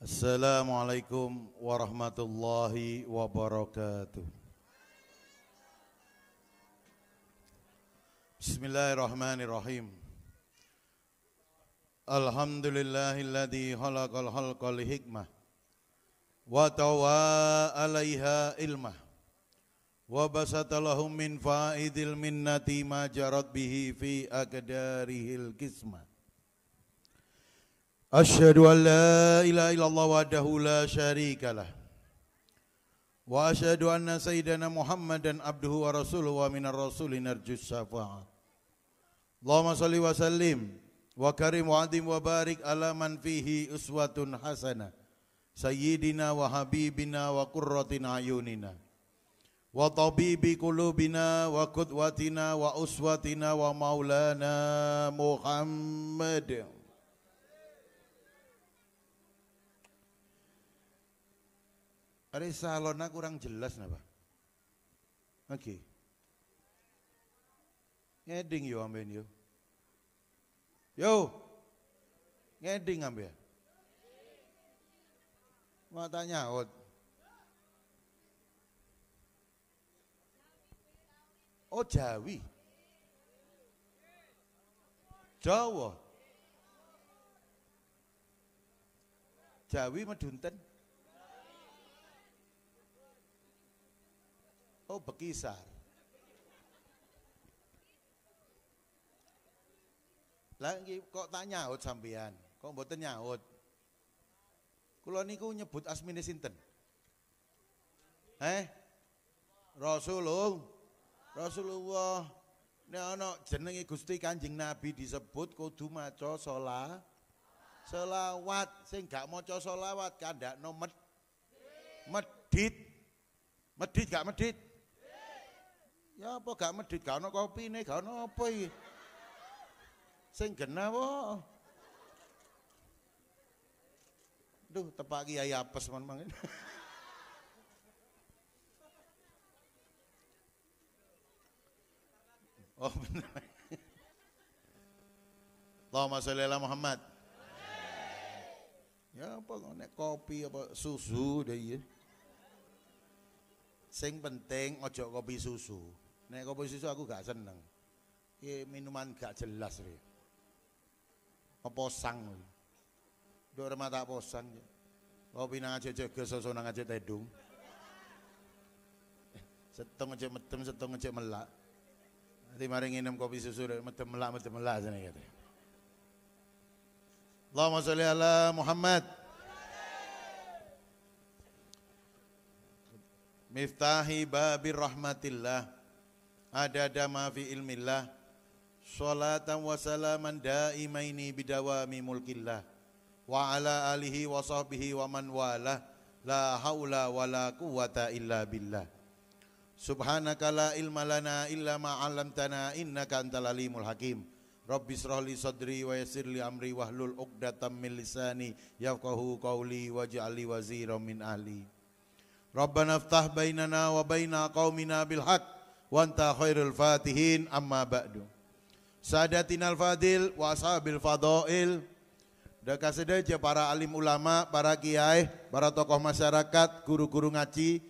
Assalamualaikum warahmatullahi wabarakatuh. Bismillahirrahmanirrahim. Alhamdulillahilladzi khalaqal khalqa lihikmah wa tawa 'alaiha ilmah wa basata lahum min faidil minnati ma jarat bihi fi aqdarihil qismah. Asyhadu an la ilaha illallah wahdahu la syarika lah wa asyhadu anna sayyidana Muhammadan abduhu wa rasuluhu wa minar rasulin arjus syafa'at. Allahumma salli wa sallim wa karim wa adim wa barik ala man fihi uswatun hasanah sayyidina wa habibina wa qurratin ayunina wa tabibi qulubina wa qudwatina wa uswatina wa maulana Muhammad. Ada salona kurang jelas napa? Oke. Ngeding yo amben yo. Yo. Ngeding amben. Mau tanya out. Oh Jawi. Jawa. Jawi medunten. Oh Bekisar. Lagi kok tak nyaut sampean? Kok mboten nyaut? Kula niku nyebut asmine sinten? Rasulullah. Nek ana jenenge Gusti Kanjeng Nabi disebut kudu maca selawat. Sing gak maca selawat kandakno medhit. Medhit gak medhit? Ya apa gak medhit, gak ana kopine, gak ana apa iki. Sing genah wae. Duh, tepak Kiai apes men. Oh bener. Allahumma sholli ala Muhammad. Ya apa nek kopi apa susu deh ya. Sing penting ojo kopi susu. Nek kopi susu aku gak seneng. Iki minuman gak jelas iki. Apa sang. Nduk remah tak posang. Kopi nang aja susu nang aja tedung. Setong aja medem, setong aja melak. Nanti mari nginem kopi susu medem melak sini kata. Allahumma sholli ala Muhammad. Miftahi babir rahmatillah adada ma fi ilmillah sholatan wa salaman daimaini bidawami mulkillah wa ala alihi wa sahbihi wa man wala la haula wa la quwata illa billah subhanaka la ilma lana illa ma 'allamtana innaka antal alimul hakim rabbi shrah li sadri wa yassir li amri wahlul 'uqdatam min lisani yafqahu qawli waj'al li waziran min ahli. Rabbana iftah bainana wa baina qaumina bil haq wa anta khairul fatihin amma ba'du. Sadatinal fadil wa ashabil fadail. Daka sedaja para alim ulama, para kiai, para tokoh masyarakat, guru-guru ngaji.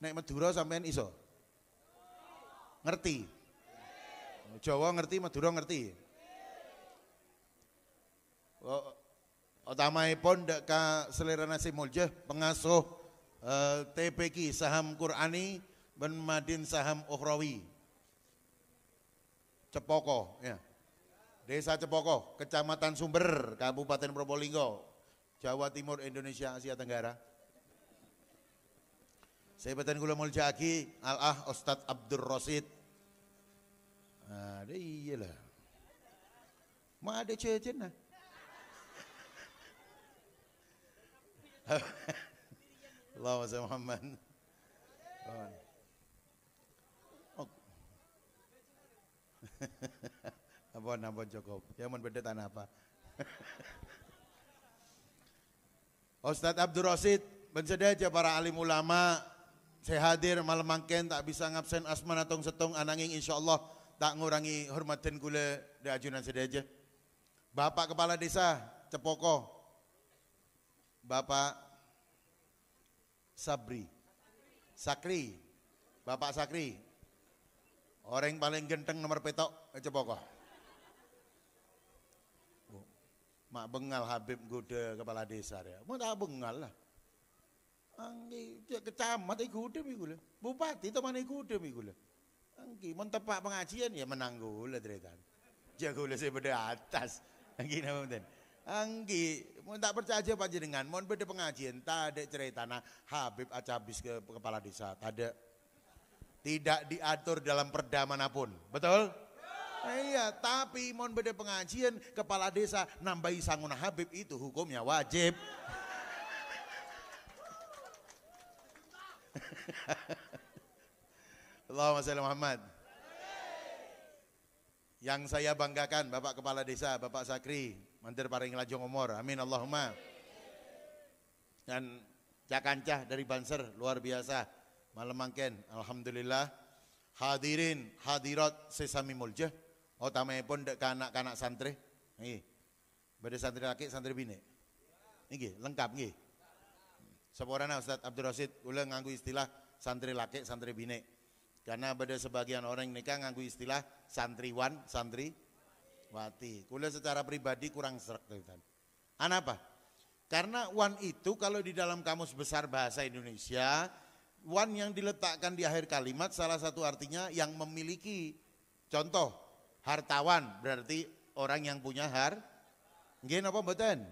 Nek Madura sampean iso? Ngerti? Jawa ngerti, Madura ngerti. Utamaipun deka selera nasi muljah pengasuh TPQ Saham Qurani ben Madin Saham Ukhrawi Cepoko ya. Desa Cepoko, Kecamatan Sumber, Kabupaten Probolinggo, Jawa Timur, Indonesia, Asia Tenggara. Saya beten kula mulja aki Al-Ah Ustadz Abdur Rasid. Ada iyalah. Ma ada cecen nah. Allahumma sholli Muhammad. Oh. Apa cukup? Ya mun beda tanah apa? Ustadz Abdur Rasid, bensedaja para alim ulama, saya hadir malam mangken tak bisa ngabsen asman atong setong ananging insyaallah tak ngurangi hormatin kula di ajunan sedaja. Bapak Kepala Desa Cepoko, Bapak Sakri, Bapak Sakri, orang paling genteng nomor petok Cepoko. Mak bengal Habib Gude Kepala Desa ya, mau tak bengal lah. Anggi kecamat ikude mikule, bupati teman ikude mikule. Anggi mau tepak pengajian ya menang gula teretan. Jagule saya beda atas. Anggi nama ten. Anggi mau tak percaya aja panjenengan, mau beda pengajian tak ada cerita nah Habib acabis ke kepala desa, tak ada. Tidak diatur dalam perda manapun, betul? Iya, tapi mau beda pengajian kepala desa nambahi sanguna Habib itu hukumnya wajib. Allahumma sholli Muhammad. Yang saya banggakan Bapak Kepala Desa, Bapak Sakri, mantir paring lajong umur. Amin Allahumma. Dan Cakancah dari Banser luar biasa. Malam mangken, alhamdulillah. Hadirin, hadirat sesami mulja. Otamayapun dek kanak-kanak santri. Nggih. Bade santri laki, santri bini. Nggih, lengkap nggih. Seporana Ustaz Abdul Rasid kula nganggo istilah santri laki, santri bini. Karena pada sebagian orang nikah nganggo istilah santriwan, santriwati. Kula secara pribadi kurang srek teman. Kenapa? Karena wan itu kalau di dalam kamus besar bahasa Indonesia, wan yang diletakkan di akhir kalimat salah satu artinya yang memiliki. Contoh, hartawan berarti orang yang punya nggih napa mboten?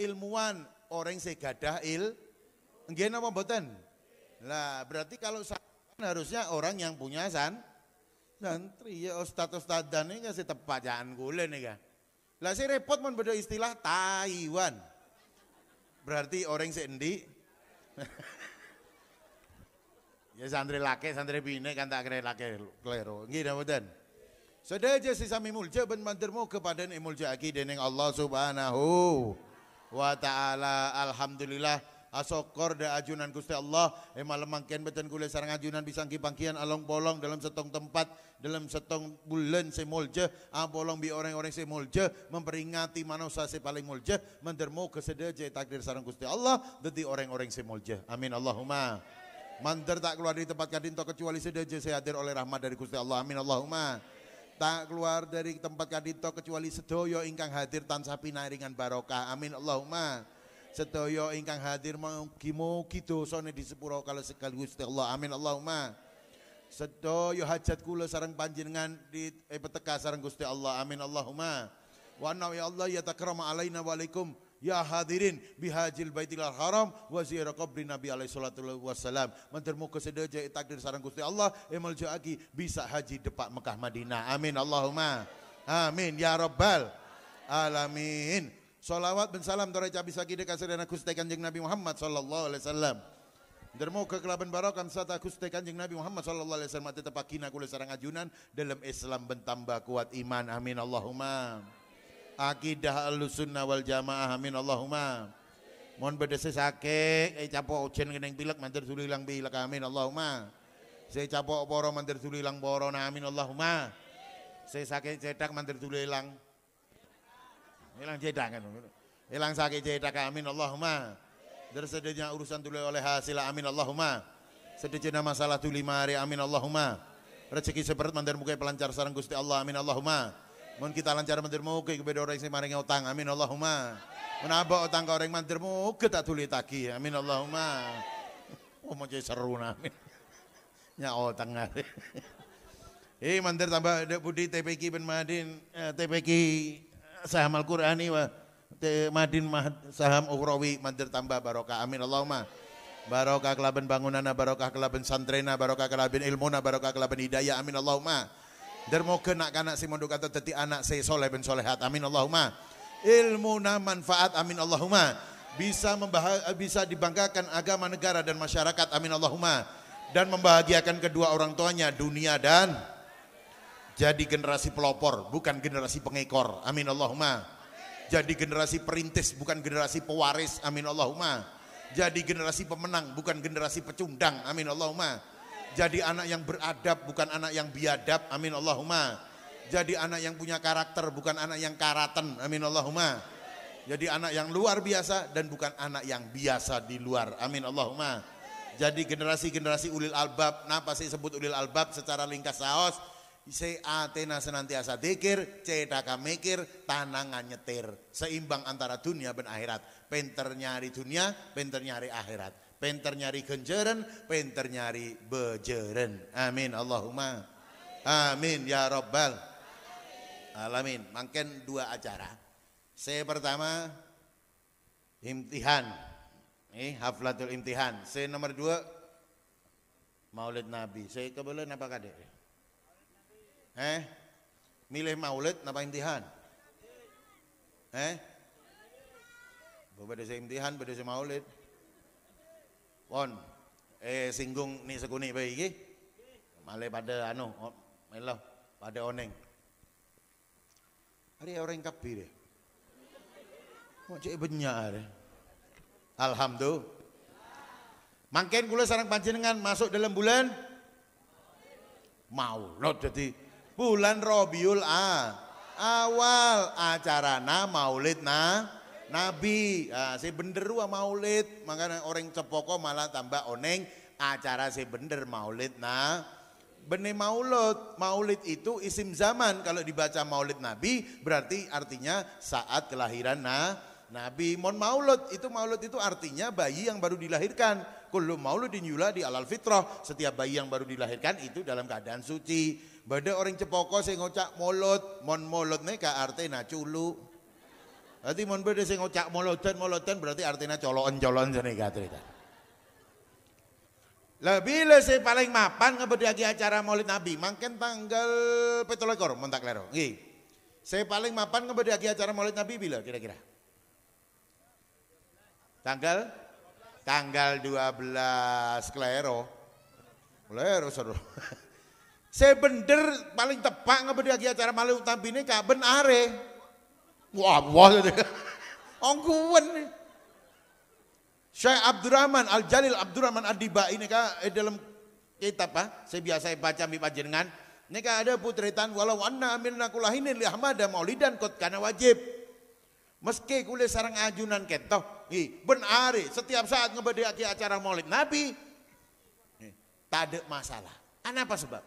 Ilmuwan orang segadah nggih napa mboten? Lah berarti kalau harusnya orang yang punya santri ya ustad-ustadan ini kasih tepat jangan gula nih kan. Lah si repot mon beda istilah Taiwan. Berarti orang sendi. Ya santri laki, santri bini kan tak kira laki klero. Nggih napa mboten? Sedaja sesami mulja ben mantirmu kepada mulja aki dening Allah Subhanahu wa taala. Alhamdulillah asokor da ajunan Gusti Allah malam mangken beten kula sareng ajunan bisa pangkian along bolong dalam setong tempat dalam setong bulan semulja bolong bi orang-orang semulja memperingati manusia se paling mulja mantirmu kesedaja takdir sareng Gusti Allah dadi orang-orang semulja. Amin Allahumma. Mandir tak keluar dari tempat kadinto kecuali sedaja saya hadir oleh rahmat dari Gusti Allah. Amin Allahumma. Tak keluar dari tempat kadinto kecuali sedoyo ingkang hadir tansah pinaringan barokah. Amin Allahumma. Sedoyo ingkang hadir mugi-mugi dosane disepuro kalau sekali Gusti Allah. Amin Allahumma. Sedoyo hajat kula sareng panjenengan di peteka sareng Gusti Allah. Amin Allahumma. Wa anna ya Allah ya takrama alaina wa alaikum ya hadirin bihajil baitil haram wa ziyarah qabri Nabi alaihi salatu wassalam. Mantirmu kesedaja takdir sareng Gusti Allah mulja aki bisa haji depak Mekah Madinah. Amin Allahumma. Amin ya rabbal alamin. Salawat dan salam torai cabi sakide kasirana Gusti Kanjeng Nabi Muhammad sallallahu alaihi wasallam. Dermo kekelaban barokan sata Gusti Kanjeng Nabi Muhammad sallallahu alaihi wasallam tetepakina kula sareng ajunan dalam Islam bentambah kuat iman. Amin Allahumma. Akidah Ahlussunnah wal Jamaah. Amin Allahumma. Mohon bedese sake capok ujen keneng pilek mantir sulilang pilek. Amin Allahumma. Saya capok poro mantir sulilang poro. Amin Allahumma. Saya sake cedak mantir sulilang hilang cedak kan, hilang sakit cedak. Amin Allahumma. Dari sedenya urusan tuli oleh hasil. Amin Allahumma. Sedenya masalah tuli mari. Amin Allahumma. Rezeki seperti mandir muka pelancar sareng Gusti Allah. Amin Allahumma. Mohon kita lancar mandir muka kepada orang yang maring utang. Amin Allahumma. Menabak utang ke orang mandir muka tak tuli taki. Amin Allahumma. Oh mau jadi seru amin. Nya utang ngari. Mandir tambah budi TPK ben Madin TPK saham Al-Qur'ani wa Madin saham ukhrawi mandir tambah barokah. Amin Allahumma. Barokah kelaban bangunana, barokah kelaban santrena, barokah kelaban ilmuna, barokah kelaban hidayah. Amin Allahumma. Dermoga nak kanak si mondok atau teti anak saya soleh ben solehat. Amin Allahumma. Ilmuna manfaat. Amin Allahumma. Bisa dibanggakan agama negara dan masyarakat. Amin Allahumma. Dan membahagiakan kedua orang tuanya dunia dan jadi generasi pelopor, bukan generasi pengekor. Amin Allahumma. Jadi generasi perintis, bukan generasi pewaris. Amin Allahumma. Jadi generasi pemenang, bukan generasi pecundang. Amin Allahumma. Jadi anak yang beradab, bukan anak yang biadab. Amin Allahumma. Jadi anak yang punya karakter, bukan anak yang karaten. Amin Allahumma. Jadi anak yang luar biasa dan bukan anak yang biasa di luar. Amin Allahumma. Jadi generasi-generasi ulil albab. Napa saya sebut ulil albab secara ringkas saos? Se atena senantiasa dikir, cedaka mikir, tanangan nyetir. Seimbang antara dunia dan akhirat. Pinter nyari dunia, pinter nyari akhirat. Pinter nyari genjeren, pinter nyari bejeren. Amin Allahumma. Amin ya Rabbal alamin. Makin 2 acara. Saya pertama imtihan. Haflatul imtihan. Saya nomor 2 Maulid Nabi. Saya kebetulan apa kadek? Milih maulid napa imtihan? Beda saya imtihan, beda saya maulid. Pon. Singgung nih sekuni bae iki. Male pada melo pada oneng. Hari orang kabir deh. Mau cek banyak deh. Alhamdulillah. Mangken kula sareng panjenengan masuk dalam bulan Maulud. Jadi bulan Rabiul Awal acarana Maulid Nabi. Saya bener maulid, makanya orang cepoko malah tambah oneng acara saya bener Maulid Benih maulid itu isim zaman. Kalau dibaca maulid Nabi berarti artinya saat kelahiran Nabi. Maulud itu artinya bayi yang baru dilahirkan. Kullu mauludin yuladi alal fitrah. Setiap bayi yang baru dilahirkan itu dalam keadaan suci. Bada orang cepoko saya ngocak maulud neka artinya culu. Berarti beda saya ngocak maulodan berarti artinya colon seneka cerita. Lebih saya paling mapan ngebedagi acara Maulid Nabi. Mangken tanggal 17 montak lero. Saya paling mapan ngebedagi acara Maulid Nabi bila kira-kira? Tanggal 12 Klero. Klero seru. Saya bener paling tepak ngebedagi acara Maulid Nabi ini kaben are. Wah. Ongkuan nih. Syekh Abdurrahman Al-Jalil Abdurrahman Ad-Diba ini dalam kitab saya biasa baca mi panjenengan ini ada putretan walau anna amirna kulahinin li ahmada maulidan kot kana wajib meski kule sarang ajunan ketoh benar setiap saat ngebedaki acara Maulid Nabi tak ada masalah. Kenapa sebab?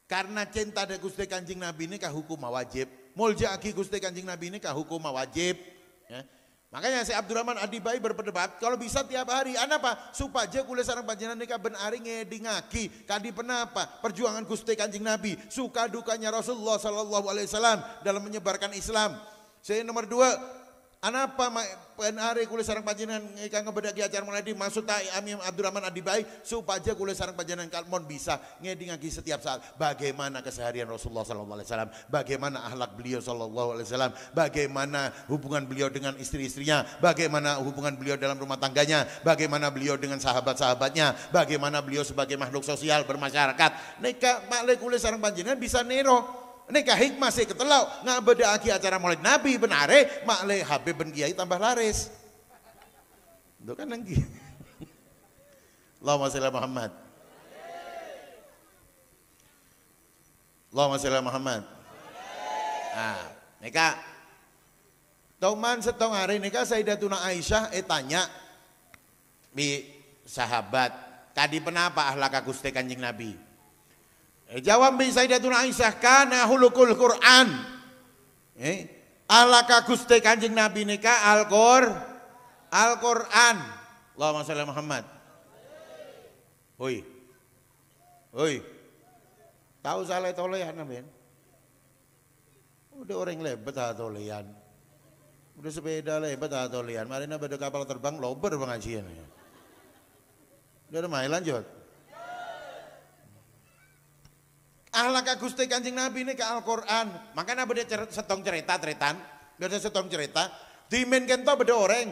Karena cinta ada Gusti Kanjeng Nabi ini hukum wajib, muljaaki Gusti Kanjeng Nabi ini hukum wajib ya. Makanya si Abdurrahman Ad-Dibai berpendapat kalau bisa tiap hari. Anapa? Supaya kula sareng panjenengan nika ben ari ngedingaki kadi penapa perjuangan Gusti Kanjeng Nabi, suka dukanya Rasulullah sallallahu alaihi wasallam dalam menyebarkan Islam. Saya nomor 2 anapa ben ari kula sareng panjenengan ika ngebedaki acara Maulid maksud Amir Abdurrahman Ad-Dibai supaya kula sareng panjenengan kalmon bisa ngedingaki setiap saat bagaimana keseharian Rasulullah sallallahu alaihi wasallam, bagaimana akhlak beliau sallallahu alaihi wasallam, bagaimana hubungan beliau dengan istri-istrinya, bagaimana hubungan beliau dalam rumah tangganya, bagaimana beliau dengan sahabat-sahabatnya, bagaimana beliau sebagai makhluk sosial bermasyarakat. Nika maklek kula sareng panjenengan bisa nero. Nika hikmah saya ketelau ngabedaki acara Maulid Nabi benare maklek Habib ben Kiai tambah laris. Itu kan lagi. Allahumma sholli Muhammad. Allahumma sholli Muhammad. Nika Toman setong hari nika Sayyidatuna Aisyah tanya di sahabat tadi penapa ahlak Gusti Kanjeng Nabi. Jawab bi Sayyidatuna Aisyah kana hulukul Quran. Ahlak Gusti Kanjeng Nabi nika Al-Quran. Allahumma sholli Muhammad. Hoi. Tahu salah tolehan ben? Udah orang lebet tolehan. Udah sepeda lebet tolehan. Marina beda kapal terbang lober pengajian. Udah main lanjut. Ahlak Gusti Kanjeng Nabi ini ke Al-Quran. Makanya beda setong cerita-ceritaan. Beda setong cerita. Dimen kento beda orang.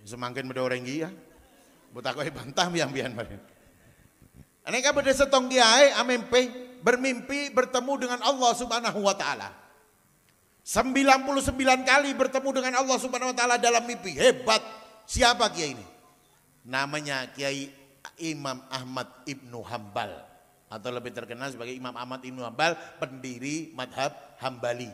Semakin beda orang dia. Butakoi bantah biang-biang. Aneka beda setong kiai amempe. Bermimpi bertemu dengan Allah subhanahu wa ta'ala. 99 kali bertemu dengan Allah subhanahu wa ta'ala dalam mimpi. Hebat. Siapa kiai ini? Namanya Kiai Imam Ahmad Ibnu Hambal. atau lebih terkenal sebagai Imam Ahmad Ibnu Hambal, pendiri madhab Hambali.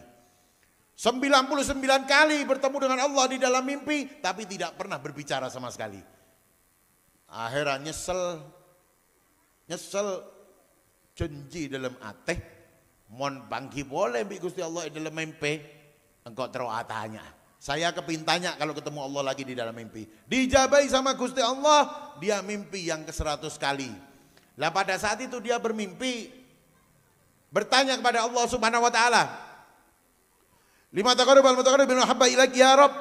99 kali bertemu dengan Allah di dalam mimpi, tapi tidak pernah berbicara sama sekali. Akhirnya nyesel janji dalam ateh, mon panggi boleh bi Gusti Allah dalam mimpi, engkau teroatanya. Saya kepintanya kalau ketemu Allah lagi di dalam mimpi. Dijabai sama Gusti Allah, dia mimpi yang ke-100 kali. Lah pada saat itu dia bermimpi, bertanya kepada Allah Subhanahu wa taala, lima taqarrubal mutaqarrib bin habba ilaik ya Rabb.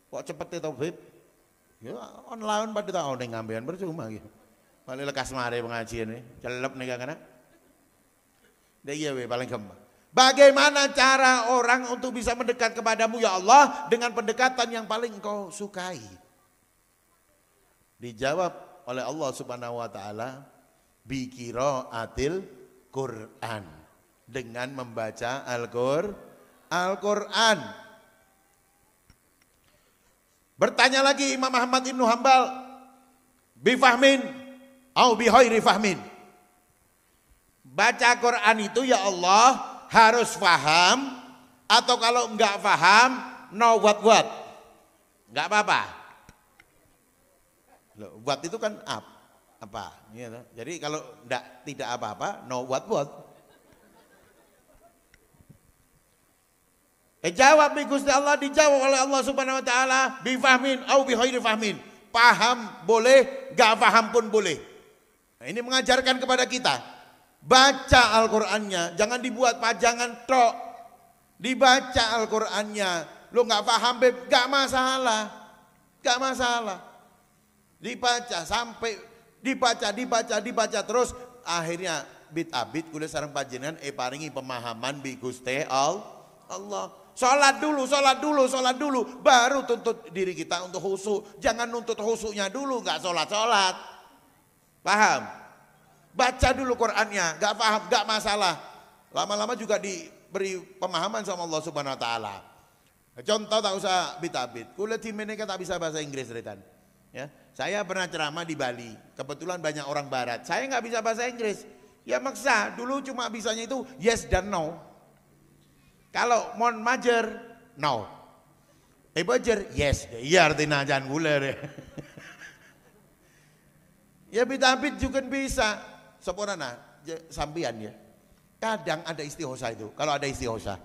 Kok cepet itu Bib? Ya online pada tahun yang ngambilan percuma gitu. Paling lekas mare pengajian ini, celep nih kan. Dah iya we paling gampang. Bagaimana cara orang untuk bisa mendekat kepadamu ya Allah dengan pendekatan yang paling engkau sukai? Dijawab oleh Allah Subhanahu wa taala, bi qiraatil Quran, dengan membaca Al-Quran. Bertanya lagi Imam Ahmad Ibnu Hambal, bifahmin au bihairi fahmin. Baca Quran itu ya Allah harus faham, atau kalau enggak faham no what. Enggak apa-apa. Loh, what itu kan apa? Gitu. Jadi kalau tidak apa-apa no what. Jawab bi Gusti Allah, dijawab oleh Allah Subhanahu wa taala, bi fahmin au bi ghairi fahmin. Paham boleh, enggak paham pun boleh. Nah, ini mengajarkan kepada kita, baca Al-Qur'annya, jangan dibuat pajangan tok. Dibaca Al-Qur'annya. Lu enggak paham Beb, enggak masalah. Enggak masalah. Dibaca sampai dibaca terus, akhirnya bit abit kula sareng panjenengan paringi pemahaman bi Gusti Allah. Sholat dulu, baru tuntut diri kita untuk khusyuk. Jangan nuntut khusyuknya dulu, nggak sholat. Paham? Baca dulu Qur'annya, nggak paham, nggak masalah. Lama-lama juga diberi pemahaman sama Allah Subhanahu Wa Taala. Contoh tak usah bit-abit. Kula di meneka tak bisa bahasa Inggris retan. Ya, saya pernah ceramah di Bali. Kebetulan banyak orang Barat. Saya nggak bisa bahasa Inggris. Ya maksa. Dulu cuma bisanya itu yes dan no. Kalau mon majer, no. Bajer, yes. Iya artinya jangan guler. Ya bit-abit juga bisa. Seponana sambian ya. Kadang ada istighosa itu. Kalau ada istighosa,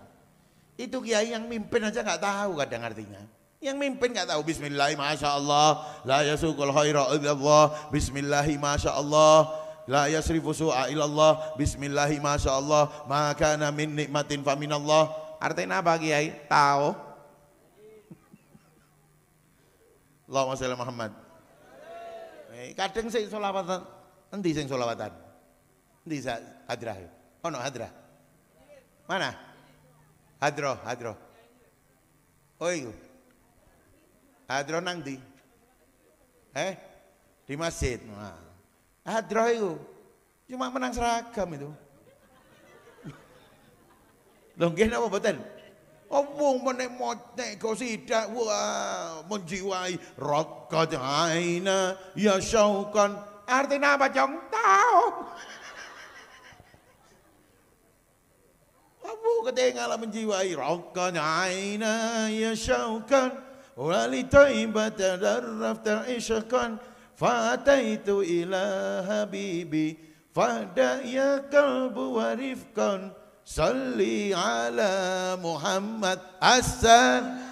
itu kiai yang mimpin aja nggak tahu kadang artinya. Yang mimpin nggak tahu. Bismillah, masya Allah, la yasukul khaira illallah. Bismillah, masya Allah, la yasrifu su'a illallah. Bismillah, masya Allah, maka min nikmatin faminallah. Artinya apa kiai? Tahu? Allahumma sholli Muhammad. Kadang sing sholawatan, endi sing sholawatan? Endi hadrah? Ono hadrah? Mana? Hadroh. Oh iya. Hadroh nang di? Di masjid. Nah. Hadroh itu cuma menang seragam itu. Lho nggih napa mboten? Wong menek motek qasidah wah menjiwai raqat aina ya syauqan. Artinya apa, Cong? Tahu. Apa ketinggalan menjiwai raqat aina ya syauqan. ولطيبة درفت عشقا فأتيت إلى حبيبي فهدأ يا قلب ورفقا صلي على محمد السلام.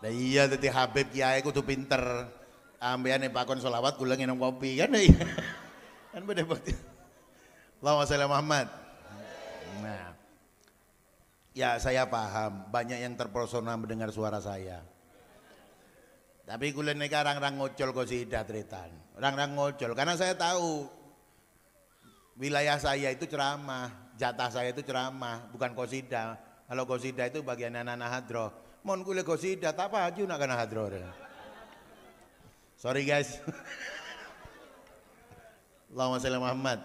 Nah iya tadi Habib kiai kudu pinter. Ambeane pakon sholawat kula nginum kopi kan ya. Kan beda bukti. Allahumma sholli Muhammad. Nah. Ya saya paham banyak yang terpersona mendengar suara saya. Tapi kula niki rang-rang ngocol qasidah tretan. Rang-rang ngocol karena saya tahu wilayah saya itu ceramah, jatah saya itu ceramah, bukan qasidah. Kalau qasidah itu bagian anak-anak hadroh. Mon kule qasidah tak apa aja nak kana hadroh. Sorry guys. Allahumma sholli Muhammad.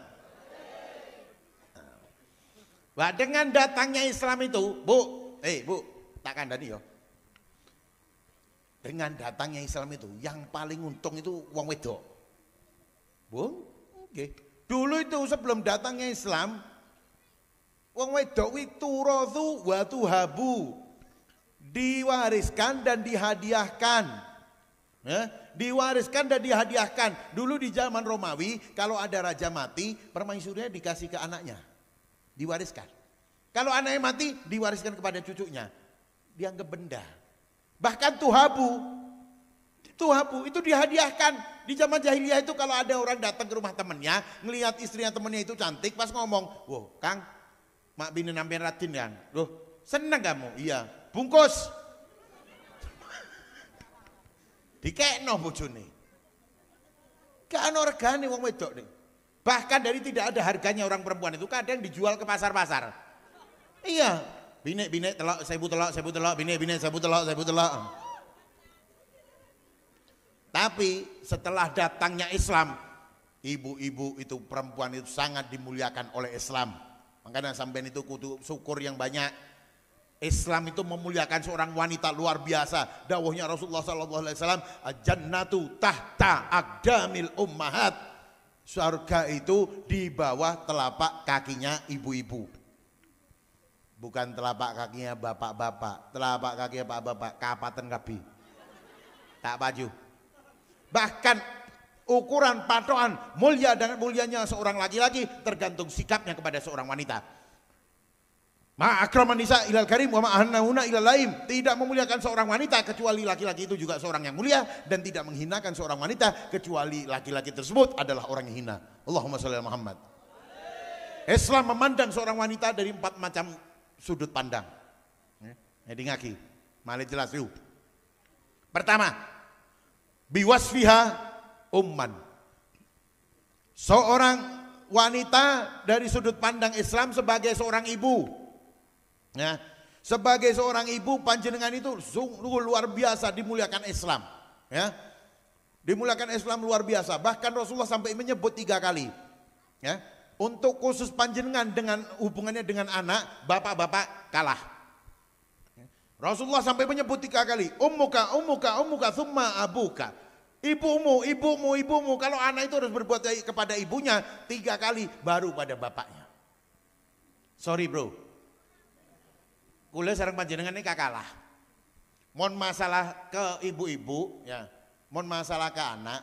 Wah, dengan datangnya Islam itu, Bu, tak kandani yo. Dengan datangnya Islam itu, yang paling untung itu wong wedok. Bu, oke. Dulu itu sebelum datangnya Islam, wong wedok itu rozu wa tuhabu, diwariskan dan dihadiahkan. Ya, diwariskan dan dihadiahkan. Dulu di zaman Romawi, kalau ada raja mati, permaisurinya dikasih ke anaknya. Diwariskan. Kalau anaknya mati, diwariskan kepada cucunya. Dianggap benda. Bahkan tuhabu itu dihadiahkan. Di zaman jahiliyah itu kalau ada orang datang ke rumah temannya, ngelihat istrinya temannya itu cantik, pas ngomong, "Wah, Kang, mak bini nampian Radin kan? Loh, seneng kamu?" "Iya." "Bungkus." Dikekno bojone. Gak ana regane wong wedok nih. Bahkan dari tidak ada harganya orang perempuan itu kadang dijual ke pasar-pasar. Iya, bini telok, sewu telok, bini sewu telok. Tapi setelah datangnya Islam, ibu-ibu itu, perempuan itu sangat dimuliakan oleh Islam. Makanya sampean itu kudu syukur yang banyak. Islam itu memuliakan seorang wanita luar biasa. Dawuhnya Rasulullah SAW, "Jannatu tahta aqdamil ummahat." Surga itu di bawah telapak kakinya ibu-ibu. Bukan telapak kakinya bapak-bapak. Telapak kakinya bapak-bapak kapatan kabi. Tak baju. Bahkan ukuran patokan mulia dan mulianya seorang laki-laki tergantung sikapnya kepada seorang wanita. Ma akraman nisa ilal karim wa ma ahnahuna ilal laim. Tidak memuliakan seorang wanita kecuali laki-laki itu juga seorang yang mulia, dan tidak menghinakan seorang wanita kecuali laki-laki tersebut adalah orang yang hina. Allahumma sholli ala Muhammad. Islam memandang seorang wanita dari 4 macam sudut pandang. Jadi ngaki, malih jelas yuk. Pertama, biwasfiha umman. Seorang wanita dari sudut pandang Islam sebagai seorang ibu. Ya, sebagai seorang ibu panjenengan itu sungguh luar biasa dimuliakan Islam. Ya, dimuliakan Islam luar biasa. Bahkan Rasulullah sampai menyebut 3 kali. Ya, untuk khusus panjenengan dengan hubungannya dengan anak, bapak-bapak kalah. Rasulullah sampai menyebut 3 kali, ummuka, thumma abuka. Ibumu. Kalau anak itu harus berbuat kepada ibunya 3 kali, baru pada bapaknya. Sorry bro. Kula sareng panjenengan ini kalah. Mon masalah ke ibu-ibu, ya. Mon masalah ke anak,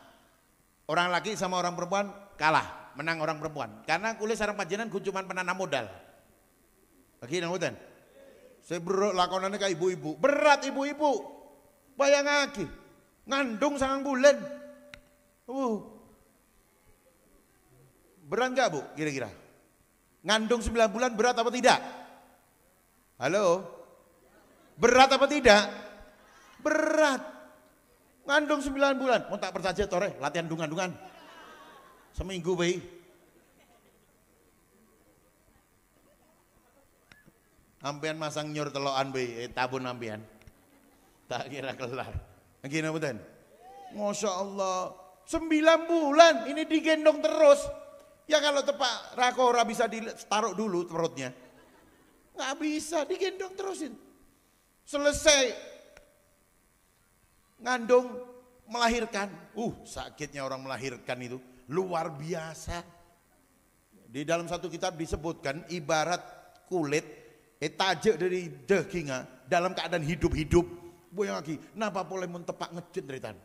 orang laki sama orang perempuan kalah, menang orang perempuan. Karena kula sareng panjenengan cuma penanam modal. Lagi nang mboten? Saya lakonane ka ibu-ibu. Berat ibu-ibu. Bayang lagi. Ngandung 9 bulan. Berat enggak, Bu? Kira-kira. Ngandung 9 bulan berat apa tidak? Halo? Berat apa tidak? Berat. Ngandung 9 bulan. Mau tak persaja tore, latihan dungan-dungan. Seminggu bayi. Ampean masang nyur telokan bayi, tabun ampean. Tak kira kelar. Gini betul. Masya Allah. 9 bulan ini digendong terus. Ya kalau tepak rakora bisa ditaruh dulu perutnya. Nggak bisa, digendong terusin. Selesai ngandung, melahirkan. Sakitnya orang melahirkan itu luar biasa. Di dalam satu kitab disebutkan ibarat kulit tajak dari dagingnya dalam keadaan hidup-hidup. Boyang lagi, napa boleh mentepak ngejut dari tan.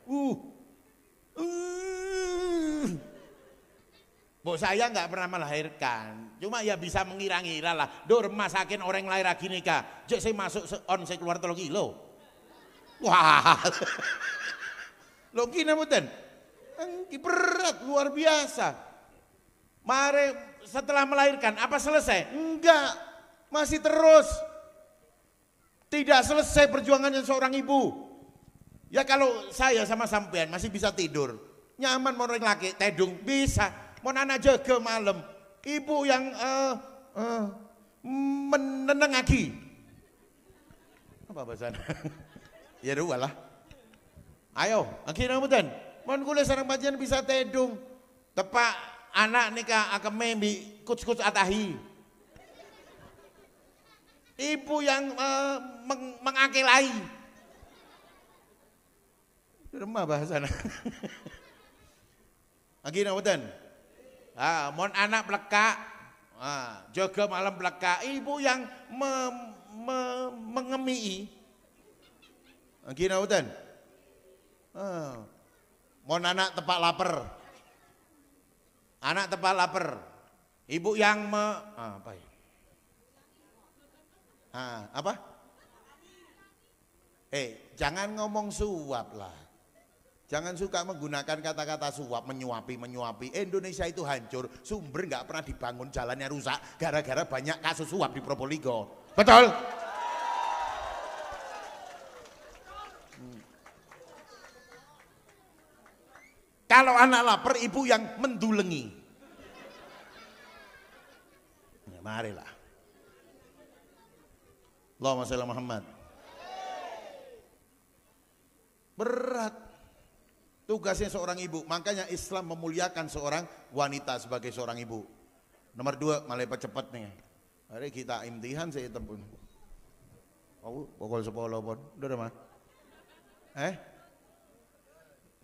Bu, saya nggak pernah melahirkan, cuma ya bisa mengira-ngira lah. Dur masakin orang lahir lagi nikah, jek saya masuk saya keluar 3 kilo. Wah, lo gini muten, berat luar biasa. Mari setelah melahirkan apa selesai? Enggak, masih terus. Tidak selesai perjuangannya seorang ibu. Ya kalau saya sama sampean masih bisa tidur, nyaman mau orang laki tedung bisa. Mau anak jaga malam, ibu yang menenang lagi. Apa bahasanya? Ya dua lah. Ayo, akhirnya kemudian Mon kula sareng panjenengan bisa tedung. Tepak anak nikah akeme mbi kuc-kuc atahi. Ibu yang mengakilai. Remah bahasana. Agina mboten. Mon anak plekak. Jaga malam plekak. Ibu yang mengemii. Agina mboten. Mon anak tepak lapar. Anak tepak lapar. Ibu yang apa ya? Apa? Jangan ngomong suap lah. Jangan suka menggunakan kata-kata suap, menyuapi. Indonesia itu hancur, sumber nggak pernah dibangun, jalannya rusak gara-gara banyak kasus suap di Probolinggo. Betul? Kalau anak lapar, ibu yang mendulengi. Ya, marilah. Allahumma sholli ala Muhammad. Berat tugasnya seorang ibu, makanya Islam memuliakan seorang wanita sebagai seorang ibu. Nomor 2, malah cepat nih. Hari kita imtihan saya tempun. Oh, pokok 10 pun. Udah mah.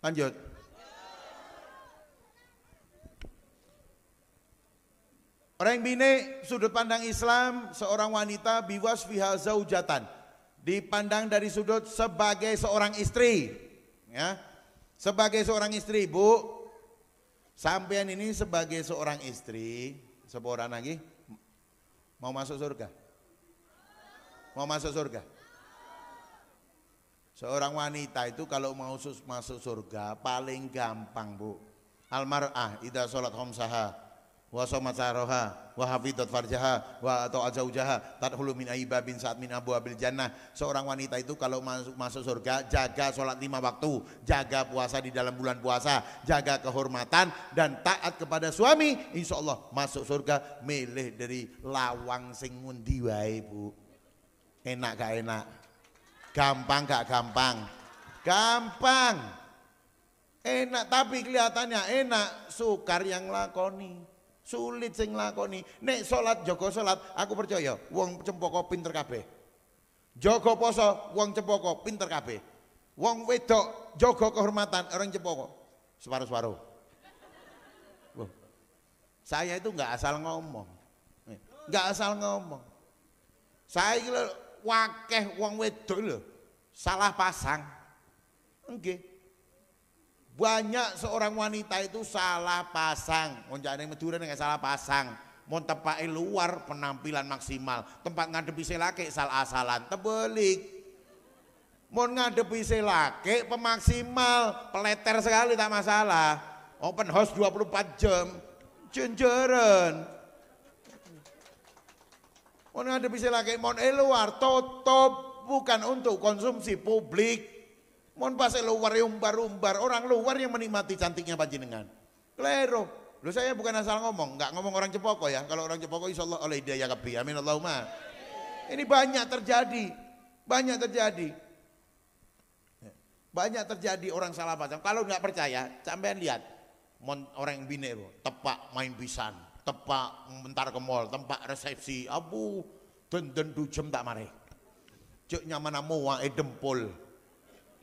Lanjut. Orang bine sudut pandang Islam, seorang wanita biwas fiha zaujatan, dipandang dari sudut sebagai seorang istri, ya, sebagai seorang istri. Bu, sampean ini sebagai seorang istri, seorang lagi mau masuk surga, mau masuk surga. Seorang wanita itu kalau mau masuk surga paling gampang, Bu. Almar'ah idza sholat khamsaha wa shamat sahraha wa hafidhat farjaha wa ta'at zaujaha tadkhulu min aibabin saat min abwabil jannah. Seorang wanita itu kalau masuk surga jaga sholat 5 waktu, jaga puasa di dalam bulan puasa, jaga kehormatan dan taat kepada suami, insyaallah masuk surga. Milih dari lawang sing ngundi wae, Bu. Enak gak enak? Gampang gak gampang? Gampang. Enak tapi kelihatannya enak, sukar yang lakoni. Sulit sing lakoni. Nek salat jaga salat, aku percaya wong cempaka pinter kabeh. Jaga poso, wong cempaka pinter kabeh. Wong wedok jaga kehormatan, orang cempaka separuh-separuh. Saya itu enggak asal ngomong. Enggak asal ngomong. Saya iki wakeh wong wedok lho salah pasang. Nggih. Banyak seorang wanita itu salah pasang. Monjane Madura nggak salah pasang. Mau tepake luar penampilan maksimal, tempat ngadepi selake salah-asalan tebelik. Mau ngadepi selake pemaksimal, peleter sekali tak masalah. Open house 24 jam, jenjeren. Mau ngadepi selake, mau luar tutup, bukan untuk konsumsi publik. Mohon pas luar umbar-umbar, orang luar yang menikmati cantiknya panjenengan. Klero. Loh saya bukan asal ngomong, enggak ngomong orang Cepoko ya. Kalau orang Cepoko insyaallah oleh hidayah kabeh. Amin Allahumma. Ini banyak terjadi. Banyak terjadi. Banyak terjadi orang salah paham. Kalau enggak percaya, sampean lihat. Orang yang bine tepak main pisan, tepak bentar ke mall, tempat resepsi, abu den 2 jam tak mare. Cek nyaman moa dempul.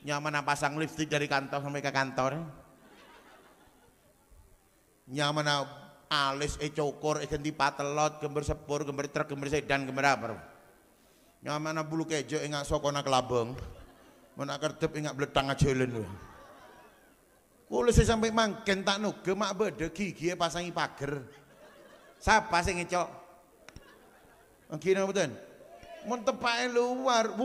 Nyaman pasang lipstik dari kantor sampai ke kantor. Nyaman alis cokor ganti patelot, gember sepur, gember truk, gember sedan, gember apa. Nyaman bulu kejo engak sokona kelabang. Menak kertep engak bletang ajalan lho. Kulo sampai mangken tak nuge mak bede gigi pasangi pager. Sapa sing ngecok? Ngene mboten. Mun tepake luar,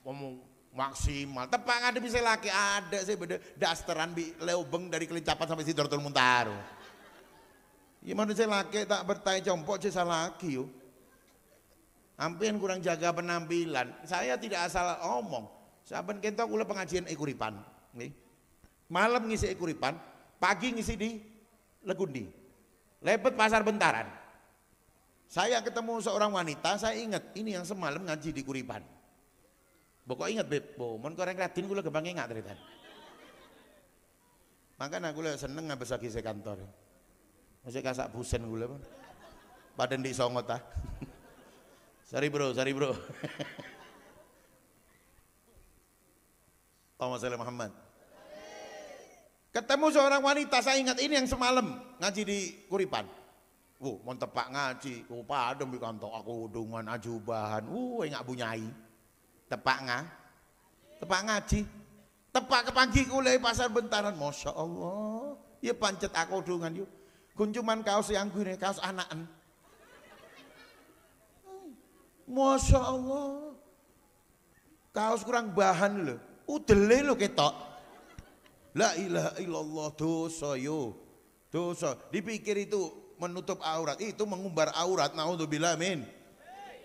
ngomong maksimal. Tepak ngadepi laki ada sih beda dasteran bi leubeng dari Kelincapan sampai Sidratul Muntaha. Gimana saya laki tak bertai compok saya laki yuk. Hampir kurang jaga penampilan. Saya tidak asal omong. Saben kentok kula pengajian Ekuripan. Malam ngisi Ekuripan, pagi ngisi di Legundi. Lepet pasar Bentaran. Saya ketemu seorang wanita, saya ingat ini yang semalam ngaji di Kuripan. Pokok ingat beb, mon koreng radin kula gampang ingat ceritane. Makanya aku seneng ngabes lagi saya kantor. Masih kasak busen gue apa? Paden di songot ah. Sorry bro. Allahumma sholli Muhammad. Ketemu seorang wanita, saya ingat ini yang semalam ngaji di Kuripan. Mau tepak ngaji, padem di kantor aku dengan ajubahan. Enggak bunyai. Tepak ngaji. Tepak ke pagi kulai pasar Bentaran, masya Allah. Ya pancet aku dengan yuk. Kuncuman kaos yang gue kaos anakan. Masya Allah. Kaos kurang bahan loh. Udele lo ketok. La ilaha illallah, dosa yo. Dosa. Dipikir itu menutup aurat, itu mengumbar aurat. Naudzubillah min.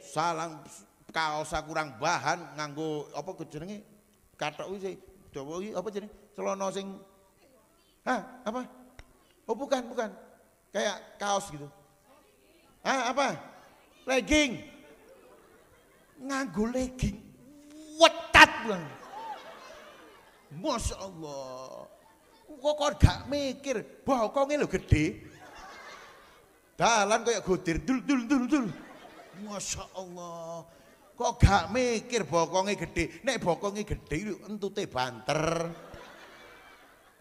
Salang kaos kurang bahan nganggo apa jenenge? Kathok iki dawa iki apa jenenge? Celana sing apa? Oh bukan. Kayak kaos gitu. Apa? Legging. Nganggo legging. Wetat bang. Masya Allah. Kok gak mikir bokongnya lo gede. Dalan kayak godir dul. Masya Allah. Kok gak mikir bokongnya gede. Nek bokongnya gede entute banter.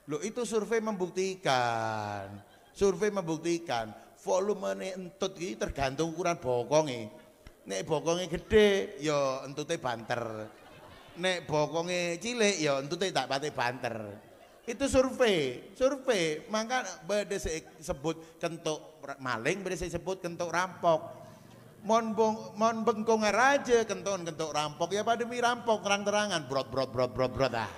Loh itu survei membuktikan. Volume entut ini tergantung ukuran bokongnya. Nek bokongnya gede ya entute banter. Nek bokongnya cilik ya entute tak pati banter. Itu survei. Maka beda sebut kentuk maling, beda sebut kentuk rampok. Mon bengkong raja kentuk rampok ya pada mi rampok terang-terangan brot ah.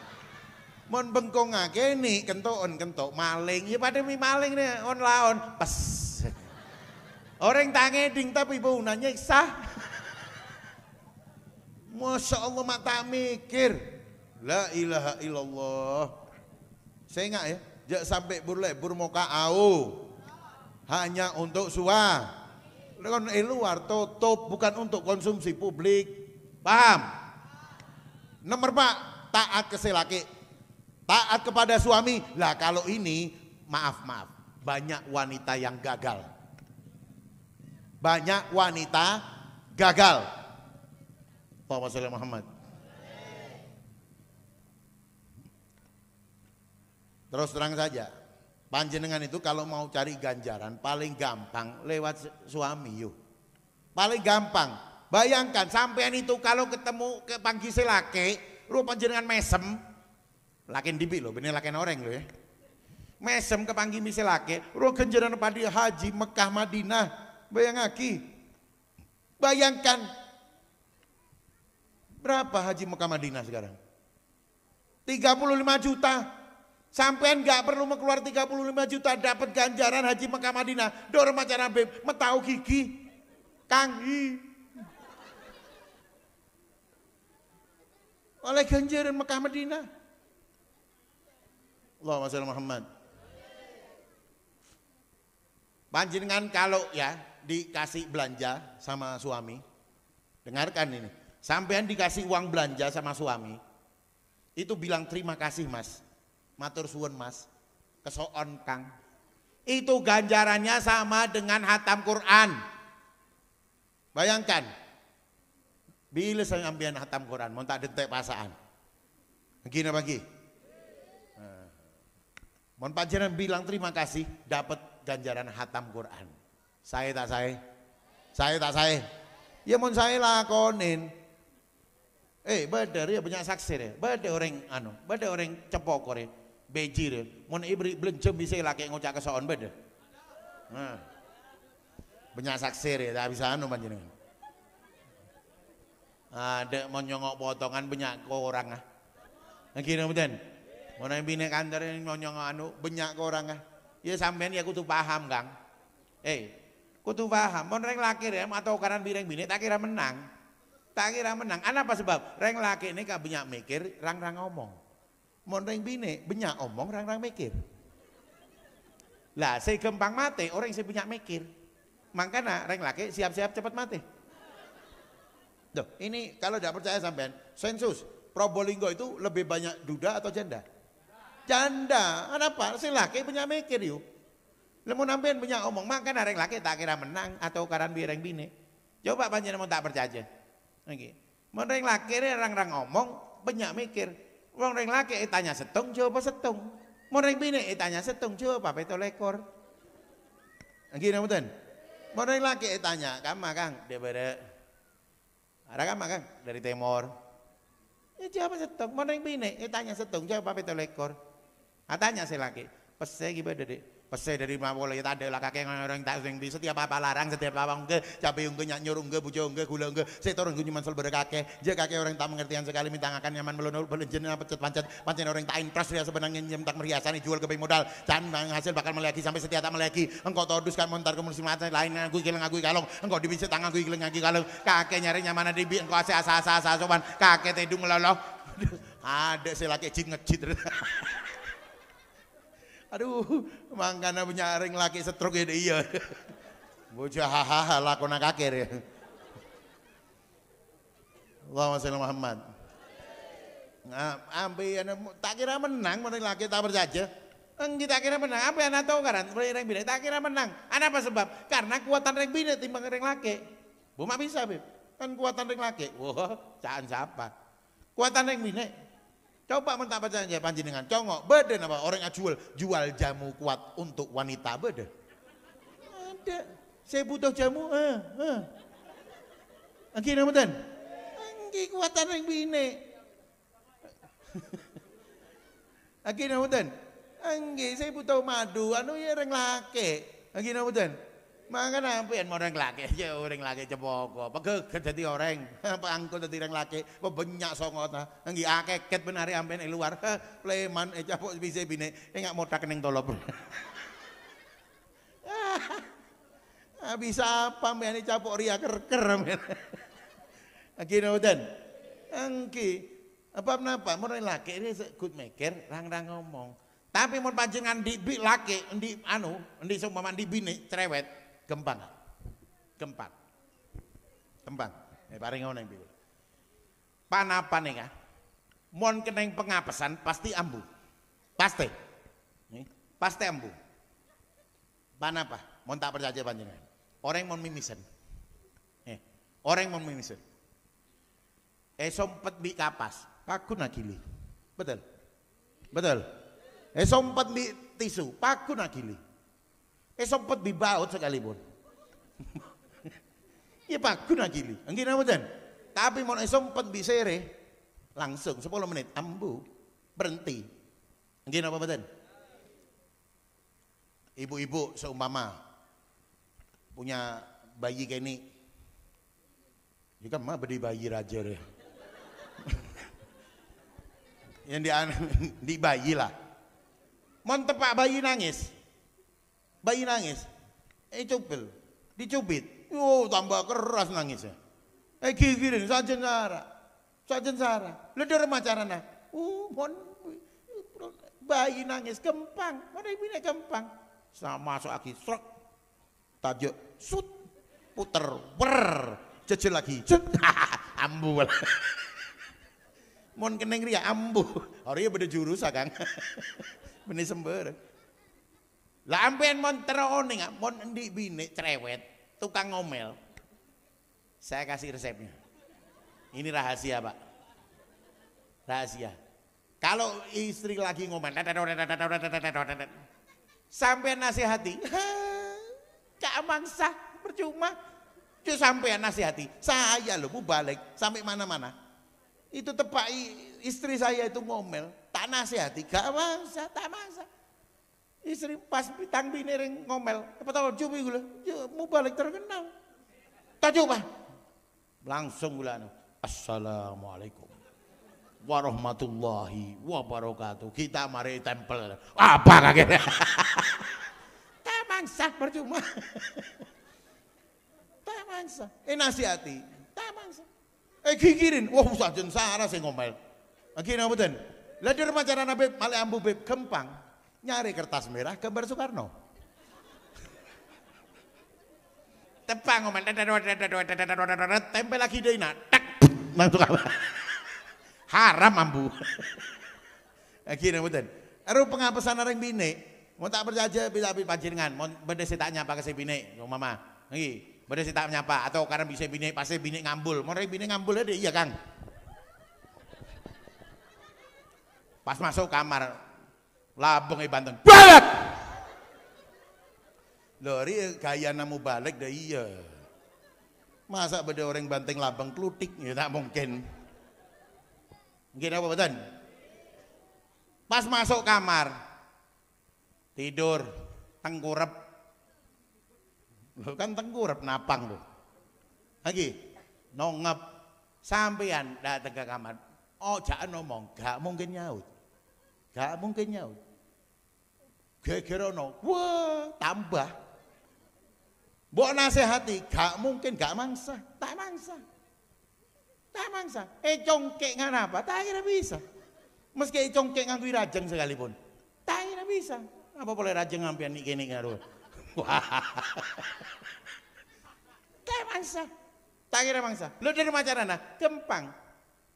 Mon bengkong kene kentuk maling ya pada mi maling nih on laon pes. Orang tangeding tapi bau nanya sah. Masya Allah mata mikir. La ilaha illallah. Saya ingat ya, jangan sampai burlebur muka au. Hanya untuk suah. Kan luar tutup bukan untuk konsumsi publik. Paham? Nomor 4, taat ke laki. Taat kepada suami. Lah kalau ini maaf. Banyak wanita yang gagal. Allahumma sholli Muhammad. Terus terang saja, panjenengan itu kalau mau cari ganjaran paling gampang lewat suami yuk. Paling gampang. Bayangkan sampean itu kalau ketemu ke panggi selake, ru panjenengan mesem, lakin dibi lo, bener lakin orang lo ya. Mesem ke panggi selake, ru ganjaran pada haji Mekah Madinah, bayangkan berapa haji Mekah Madinah sekarang? 35 juta. Sampean nggak perlu keluar 35 juta dapat ganjaran haji Mekah Madinah. Dor macan Habib, metau gigi, kanggi. Oleh ganjaran Mekah Madinah. Allahumma sholli Muhammad. Panjenengan kalau ya dikasih belanja sama suami, dengarkan ini. Sampean dikasih uang belanja sama suami, itu bilang terima kasih mas, matur suwun mas, kesoon kang. Itu ganjarannya sama dengan hatam Quran. Bayangkan, bila saya ambil hatam Quran, mau tak detek pasaan, gini pagi. Mohon panjenengan bilang terima kasih, dapat ganjaran hatam Quran. Saya tak saya. Ya mau saya lakonin. Badar ya banyak saksi ya. Badar orang cepok ya. Bejir ya. Mon ibri belencem bisa laki ngocak kesoon badar. Nah. Banyak saksi ya, tak bisa panjenengan. Ada mau nyongok potongan banyak ke orang ah. Kira betul. Mau nang bini kantor ini mau nyongok banyak ke orang ah. Ya sampean ya kudu paham Kang. Kudu paham. Mon reng laki ya atau karan bireng bini tak kira menang. Tak kira menang. Apa sebab? Reng laki ini gak banyak mikir, rang-rang ngomong. Mon reng bini banyak omong, rang-rang mikir. Lah, saya gampang mati, orang saya banyak mikir. Makanya reng laki siap-siap cepat mati. Tuh, ini kalau tidak percaya sampean, sensus Probolinggo itu lebih banyak duda atau janda? janda. Kenapa? Si laki punya mikir yuk. Lemu nampian punya omong, makan areng laki tak kira menang atau karan bireng bine. Coba panjenengan tak percaya. Nggih. Mun reng laki rang-rang omong, banyak mikir. Wong reng laki tanya setung, jawab setung. Mun reng bine tanya setung, jawab apa lekor. Nggih mboten? Mun reng laki tanya, "Kama Kang?" Dia bere. Ada kama Kang dari Timor. Ya jawab setung. Mun reng bine tanya setung, jawab apa lekor. Tanya si laki, "Pese gimana Dek?" Pese dari mawon ya tak ada lah kakek orang tak sing di setiap apa larang setiap apa enggak cabe enggak nyak nyuruh enggak bujo enggak gula enggak setor enggak nyuman selber kakek je kakek orang tak mengertian sekali minta ngakan nyaman melonol belenjen pecet pancet pancen orang tak impres dia sebenarnya nyem tak meriasan jual ke modal can hasil bakal meleki sampai setia tak meleki engkau todus kan montar ke musim lain aku kileng aku kalong engkau dibisi tangan aku kileng aku kalong kakek nyari nyaman di bi engkau asa sopan kakek tedung meloloh ada si laki cing ngecit. Aduh, mangkana punya ring laki stroke ya iya. Bocah hahaha lakona kakek ya. Allahumma sholli Muhammad. Ampe tak kira menang mun laki tak berjaja. Kita kira menang, apa yang tahu kan? Reng bine tak kira menang. Apa sebab? Karena kuatan reng bine timbang reng laki. Buma bisa, Beb. Kan kuatan reng laki. Wah, caan siapa? Kuatan reng bine. Coba mentah percaya panjenengan congok beda apa orang jual jamu kuat untuk wanita beda. Ada. Saya butuh jamu. Angki namatan. Angki kuatan yang bine. Angki namatan. Angki saya butuh madu. Anu ya orang laki. Angki namatan. Maka nampian orang laki aja orang laki cepoko. Pegeg jadi orang. Pangkul jadi orang laki. Banyak songot. Anggi akeket benari ampen luar. Pleman capok bisa bine. Enggak mau tak kening tolop. Bisa apa mbak capok ria kerker. Anggi nampian. Anggi. Apa orang laki ini good maker. Rang-rang ngomong. Tapi mau panjenengan di laki. Di seumpama di bine cerewet. Gempang. Paring ngono iki. Panapane ka? Mon keneng pengapesan pasti ambu. Pasti. Pasti ambu. Panapa? Mon tak percaya panjenengan. Orang mon mimisen. Orang mon mimisen. Sompet bi kapas, paku nagili. Betul. Sompet bi tisu, paku nagili. Sompet di baut sekalipun. Ya pak guna gili. Enggak namanya. Tapi mau sompet di sere langsung 10 menit ambu berhenti. Enggak apa betul. Ibu-ibu seumpama punya bayi kayak ini. Jika mah beri bayi raja deh. Yang di bayi lah. Mau tepak bayi nangis. Bayi nangis, dicubit, tambah keras nangisnya. Gigirin, sajen sara, leder macarana. Bayi nangis, gempang, mana ibunya gempang. Sama masuk lagi, strok, tajuk, sut, puter, jejel lagi, ambu. Mon keneng ria ambu, orangnya beda jurus kang, benih sember. Lah ampean mon terone mon endi bine cerewet, tukang ngomel. Saya kasih resepnya. Ini rahasia, Pak. Rahasia. Kalau istri lagi ngomel, sampean nasihati, cak mangsa percuma. Cuk sampean nasihati, saya loh mau balik sampai mana-mana. Itu tepak istri saya itu ngomel, tak nasihati, gak mangsa, tak mangsa. Istri pas pitang bini ring ngomel, apa tahu cubi gula, mau balik terkenal. Tak coba, langsung gula anu. Assalamualaikum warahmatullahi wabarakatuh. Kita mari tempel. Apa kaget? Tak mangsa percuma. Tak mangsa. Nasihati, tak mangsa. Gigirin, wah sajen sara sing ngomel. Akhirnya betul. Lader macara nabe malah ambu beb kempang. Nyari kertas merah gambar Soekarno. Tepang ngomel, tempel lagi deh nak, langsung apa? Haram ambu. Akhirnya betul. Aru pengapesan areng bini. Mau tak berjaja bila panjenengan, mau beda tak nyapa ke bini, mama. Nggih, beda tak nyapa atau karena bisa bini pasti bini ngambul. Mau bini ngambul ada iya Kang. Pas masuk kamar, labeng banten. Balik. Lori gaya namu balik dah iya. Masa beda orang banteng labeng klutik ya tak mungkin. Mungkin apa betul? Pas masuk kamar tidur tengkurap. Lo kan tengkurap napang lo. Lagi nongep sampean datang ke kamar. Oh jangan ngomong, gak mungkin nyaut. Gak mungkin nyaut. Gegerono, wah tambah. Mbok nasihati, gak mungkin, gak mangsa, tak mangsa. Tak mangsa. Congkek ngapa? Tak kira bisa. Meski congkek nganggo rajeng sekalipun. Tak kira bisa. Apa boleh rajeng ngampian iki kene karo. Tak mangsa. Tak kira mangsa. Lu dari macarana, gempang.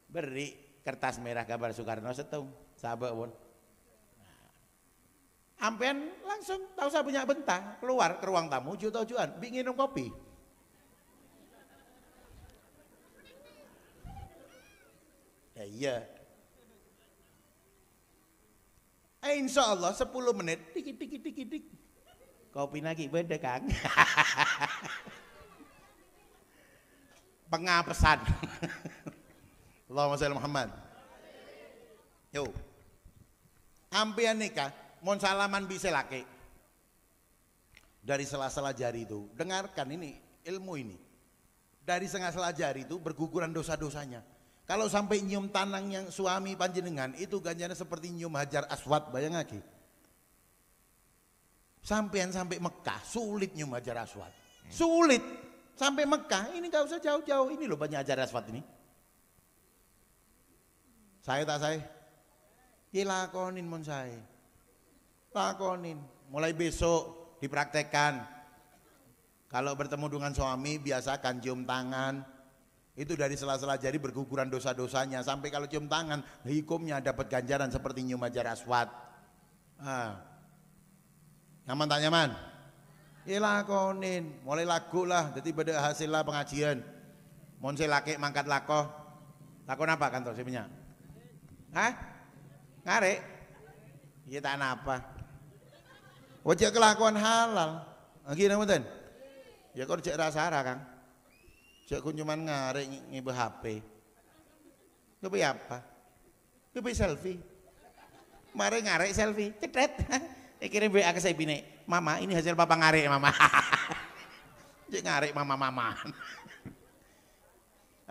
Beri kertas merah gambar Soekarno setung. Sahabat pun. Ampean langsung tahu saya punya bentang keluar ke ruang tamu tujuan bikin minum kopi. Ya iya. Insya Allah 10 menit dikit. Kopi lagi beda Kang. Pengapesan. Allahumma sholli Muhammad. Yo. Ampean nikah mon salaman bisa laki dari sela-sela jari itu, dengarkan ini ilmu ini, dari sela-sela jari itu berguguran dosa-dosanya. Kalau sampai nyium tanang yang suami panjenengan itu ganjarnya seperti nyium hajar aswad, bayang lagi. Sampai Mekah sulit nyium hajar aswad, sulit sampai Mekah ini gak usah jauh-jauh, ini loh banyak hajar aswad ini. Saya lakonin mon saya. Lakonin, mulai besok dipraktekkan. Kalau bertemu dengan suami biasakan cium tangan. Itu dari sela-sela jari berguguran dosa-dosanya. Sampai kalau cium tangan, hukumnya dapat ganjaran seperti nyium hajar aswad. Nyaman tak nyaman? Ya lakonin, mulai lagu lah. Jadi pada hasil lah pengajian. Mon laki mangkat lakoh. Lakon apa kantor sebenarnya? Hah? Ngarek? Iya tak apa. Wajah kelakuan halal. Lagi namanya, ya kau cek rasa Kang. Cek kuncuman ngarek ngibe HP. Ngibe apa? Ngibe selfie. Mari ngarek selfie, cetret. Kirim WA ke saya bini. Mama, ini hasil papa ngarek mama. Cek ngarek mama.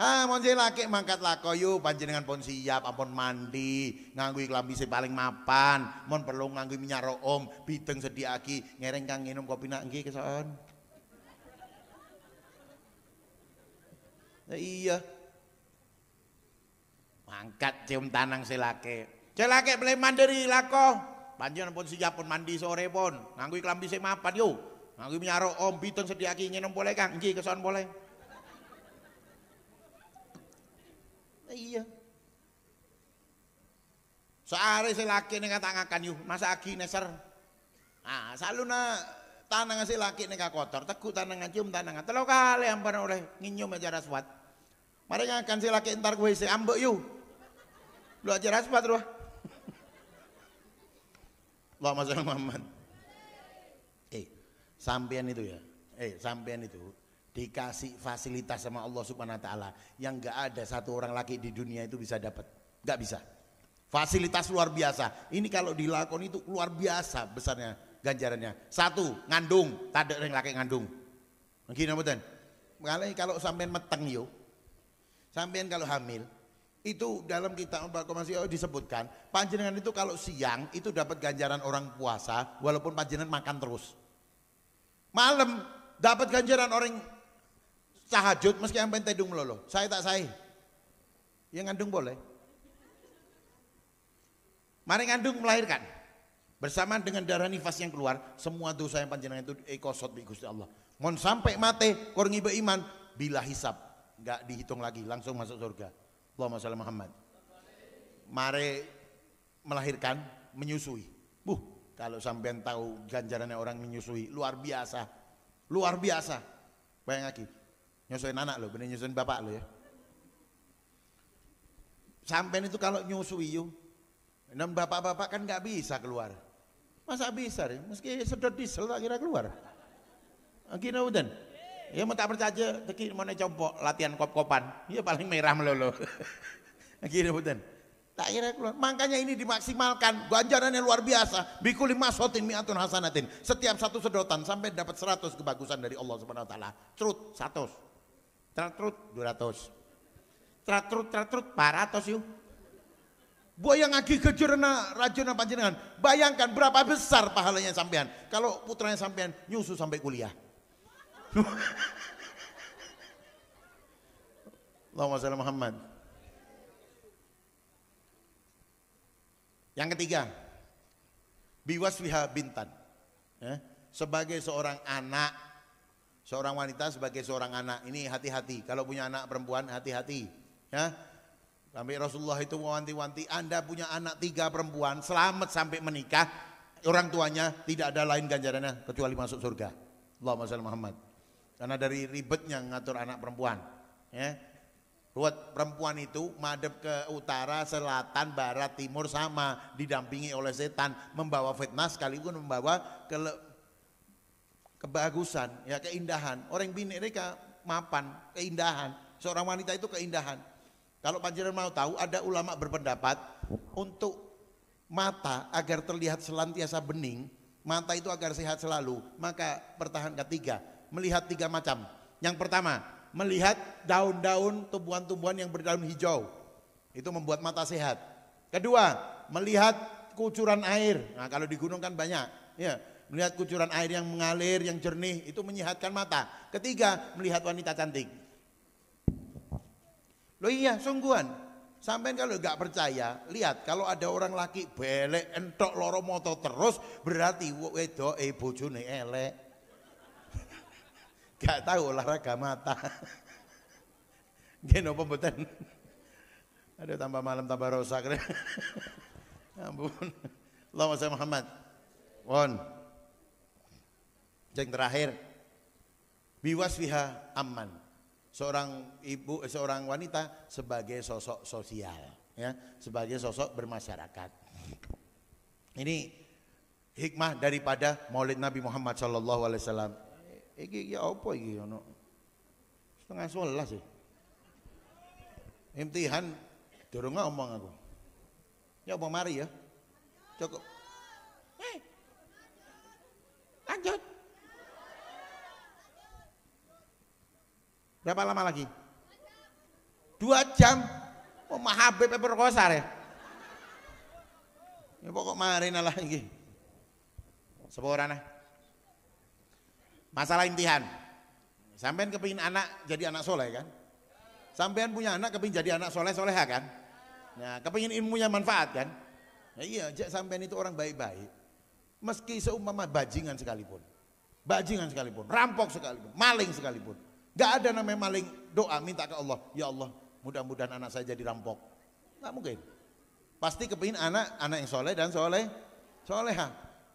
Mon laki mangkat lako yuk panjenengan pun siap ampun mandi nganggo klambi sing paling mapan mon perlu nganggo minyak room bideng sediaki ngereng Kang nginum kopi nak nggih kesoon. Iya mangkat cium tanang selake boleh mandiri lako panjenengan pun siap pun mandi sore pun nganggo klambi sing mapan yuk nganggo minyak room bideng sediaki nginum boleh Kang nggih kesoon boleh. Iya. Soare si laki ini kata-ngakan yuk, masa aki neser. Saluna tanang si laki ini kotor, teguk tanangan cium tanangan. Telo kali yang pernah oleh nginyu ajar aswat. Mari ngakan si laki entar gue si ambek yuk. Lu ajar aswat lu. Allahumma sholli Muhammad. Sampean itu ya. Sampean itu dikasih fasilitas sama Allah Subhanahu wa taala yang enggak ada satu orang laki di dunia itu bisa dapat. Enggak bisa. Fasilitas luar biasa. Ini kalau dilakoni itu luar biasa besarnya ganjarannya. Satu, ngandung, tak ada orang laki ngandung. Gini mboten. Kalau sampean meteng yo. Sampean kalau hamil itu dalam kitab Al-Qamasi disebutkan, panjenengan itu kalau siang itu dapat ganjaran orang puasa walaupun panjenengan makan terus. Malam dapat ganjaran orang tahajud meski sampai tedung melolo. Saya tak saya. Yang ngandung boleh. Mari ngandung melahirkan. Bersamaan dengan darah nifas yang keluar, semua dosa yang panjenengan itu ekosot bi Gusti Allah. Mon sampai mate kor ngibe iman bila hisab, enggak dihitung lagi, langsung masuk surga. Allahumma sholli Muhammad. Mari melahirkan menyusui. Kalau sampean tahu ganjarannya orang menyusui, luar biasa. Luar biasa. Bayang lagi, nyusuin anak lo, bener nyusuin bapak lo ya. Sampean itu kalau nyusui yuk, dan bapak-bapak kan nggak bisa keluar. Masa bisa ya? Meski sedot diesel tak kira keluar. Akhirnya udah. Ya mau tak percaya, teki mau coba latihan kop-kopan, ya paling merah melulu. Akhirnya udah. Tak kira keluar. Makanya ini dimaksimalkan, ganjarannya luar biasa. Bikuli masotin mi'atun hasanatin. Setiap satu sedotan sampai dapat 100 kebagusan dari Allah Subhanahu wa taala. Trut 100. Trut 200. Trut 400 yuk. Buaya ngagi kejerna rajuna panjenengan. Bayangkan berapa besar pahalanya sampean kalau putranya sampean nyusu sampai kuliah. Allahumma shalli Muhammad. Yang ketiga, biwasfiha bintan. Ya, sebagai seorang anak, seorang wanita sebagai seorang anak, ini hati-hati. Kalau punya anak perempuan, hati-hati. Ya, sampai Rasulullah itu mewanti-wanti, Anda punya anak 3 perempuan, selamat sampai menikah, orang tuanya tidak ada lain ganjarannya kecuali masuk surga. Allahumma shalli Muhammad. Karena dari ribetnya ngatur anak perempuan. Ya. Buat perempuan itu madep ke utara, selatan, barat, timur sama, didampingi oleh setan, membawa fitnah sekaligus membawa kebagusan, ya keindahan. Orang bini mereka mapan, keindahan. Seorang wanita itu keindahan. Kalau panjenengan mau tahu, ada ulama berpendapat untuk mata agar terlihat selantiasa bening, mata itu agar sehat selalu, maka pertahankan 3, melihat 3 macam. Yang pertama, melihat daun-daun, tumbuhan-tumbuhan yang berdaun hijau, itu membuat mata sehat. Kedua, melihat kucuran air. Nah, kalau di gunung kan banyak, ya, melihat kucuran air yang mengalir, yang jernih, itu menyehatkan mata. Ketiga, melihat wanita cantik. Loh iya, sungguhan. Sampai kalau nggak percaya, lihat kalau ada orang laki belek entok loro moto terus, berarti wedok bojone elek. Gak tahu olahraga mata. Gini apa mboten? Aduh tambah malam tambah rosak. Ampun. Allahumma shalli Muhammad. Won. Yang terakhir, biwasfiha amman. Seorang ibu, seorang wanita sebagai sosok sosial, ya, sebagai sosok bermasyarakat. Ini hikmah daripada Maulid Nabi Muhammad sallallahu alaihi wasallam. Iki apa iki ono? 10:30 sih. Imtihan durung ngomong aku. Ya apa mari ya. Cukup. Lanjut. Berapa lama lagi? 2 jam. Oh Habib perkosa ya. Ya pokok mari nalah iki. Seporana. Masalah imtihan. Sampean kepingin anak jadi anak soleh kan? Sampean punya anak kepingin jadi anak soleh-soleha kan? Nah, kepingin ilmunya manfaat kan? Ya iya, sampean itu orang baik-baik. Meski seumpama bajingan sekalipun. Bajingan sekalipun, rampok sekalipun, maling sekalipun. Gak ada namanya maling, doa minta ke Allah. Ya Allah, mudah-mudahan anak saya jadi rampok. Gak mungkin. Pasti kepingin anak yang soleh dan soleha.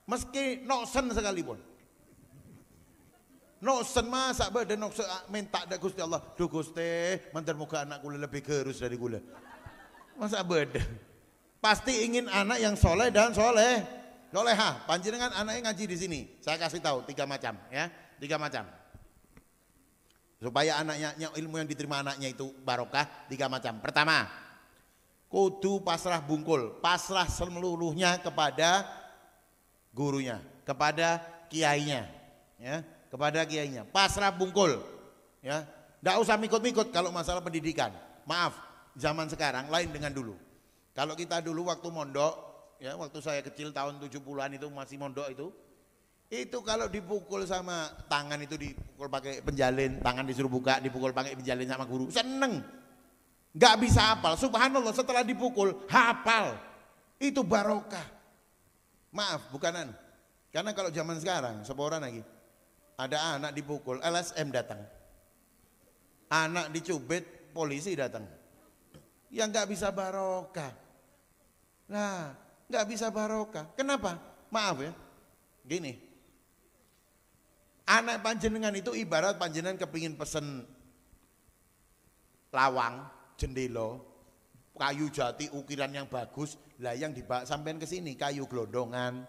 Meski noksen sekalipun. Noksen masa badan noksen minta dak Gusti Allah. Duh Gusti, mantar muka anak kula lebih gerus dari kula. Masa badan. Pasti ingin anak yang soleh dan soleha. Panjenengan anaknya ngaji di sini. Saya kasih tahu 3 macam, ya. 3 macam. Supaya anaknya ilmu yang diterima anaknya itu barokah, 3 macam. Pertama, kudu pasrah bungkul, pasrah seluruhnya kepada gurunya, kepada kiainya, ya, kepada kiainya. Pasrah bungkul, ya. Nggak usah mikut-mikut kalau masalah pendidikan. Maaf, zaman sekarang lain dengan dulu. Kalau kita dulu waktu mondok, ya, waktu saya kecil tahun 70-an itu masih mondok itu kalau dipukul sama tangan itu dipukul pakai penjalin, tangan disuruh buka, dipukul pakai penjalin sama guru, seneng. Gak bisa hafal, subhanallah setelah dipukul hafal. Itu barokah. Maaf, bukanan. Karena kalau zaman sekarang, seporan lagi, ada anak dipukul, LSM datang. Anak dicubit, polisi datang. Yang gak bisa barokah. Nah, nggak bisa barokah. Kenapa? Maaf ya, gini, anak panjenengan itu ibarat panjenengan kepingin pesen lawang, jendela, kayu jati ukiran yang bagus, lah yang dibawa sampean ke sini kayu gelondongan.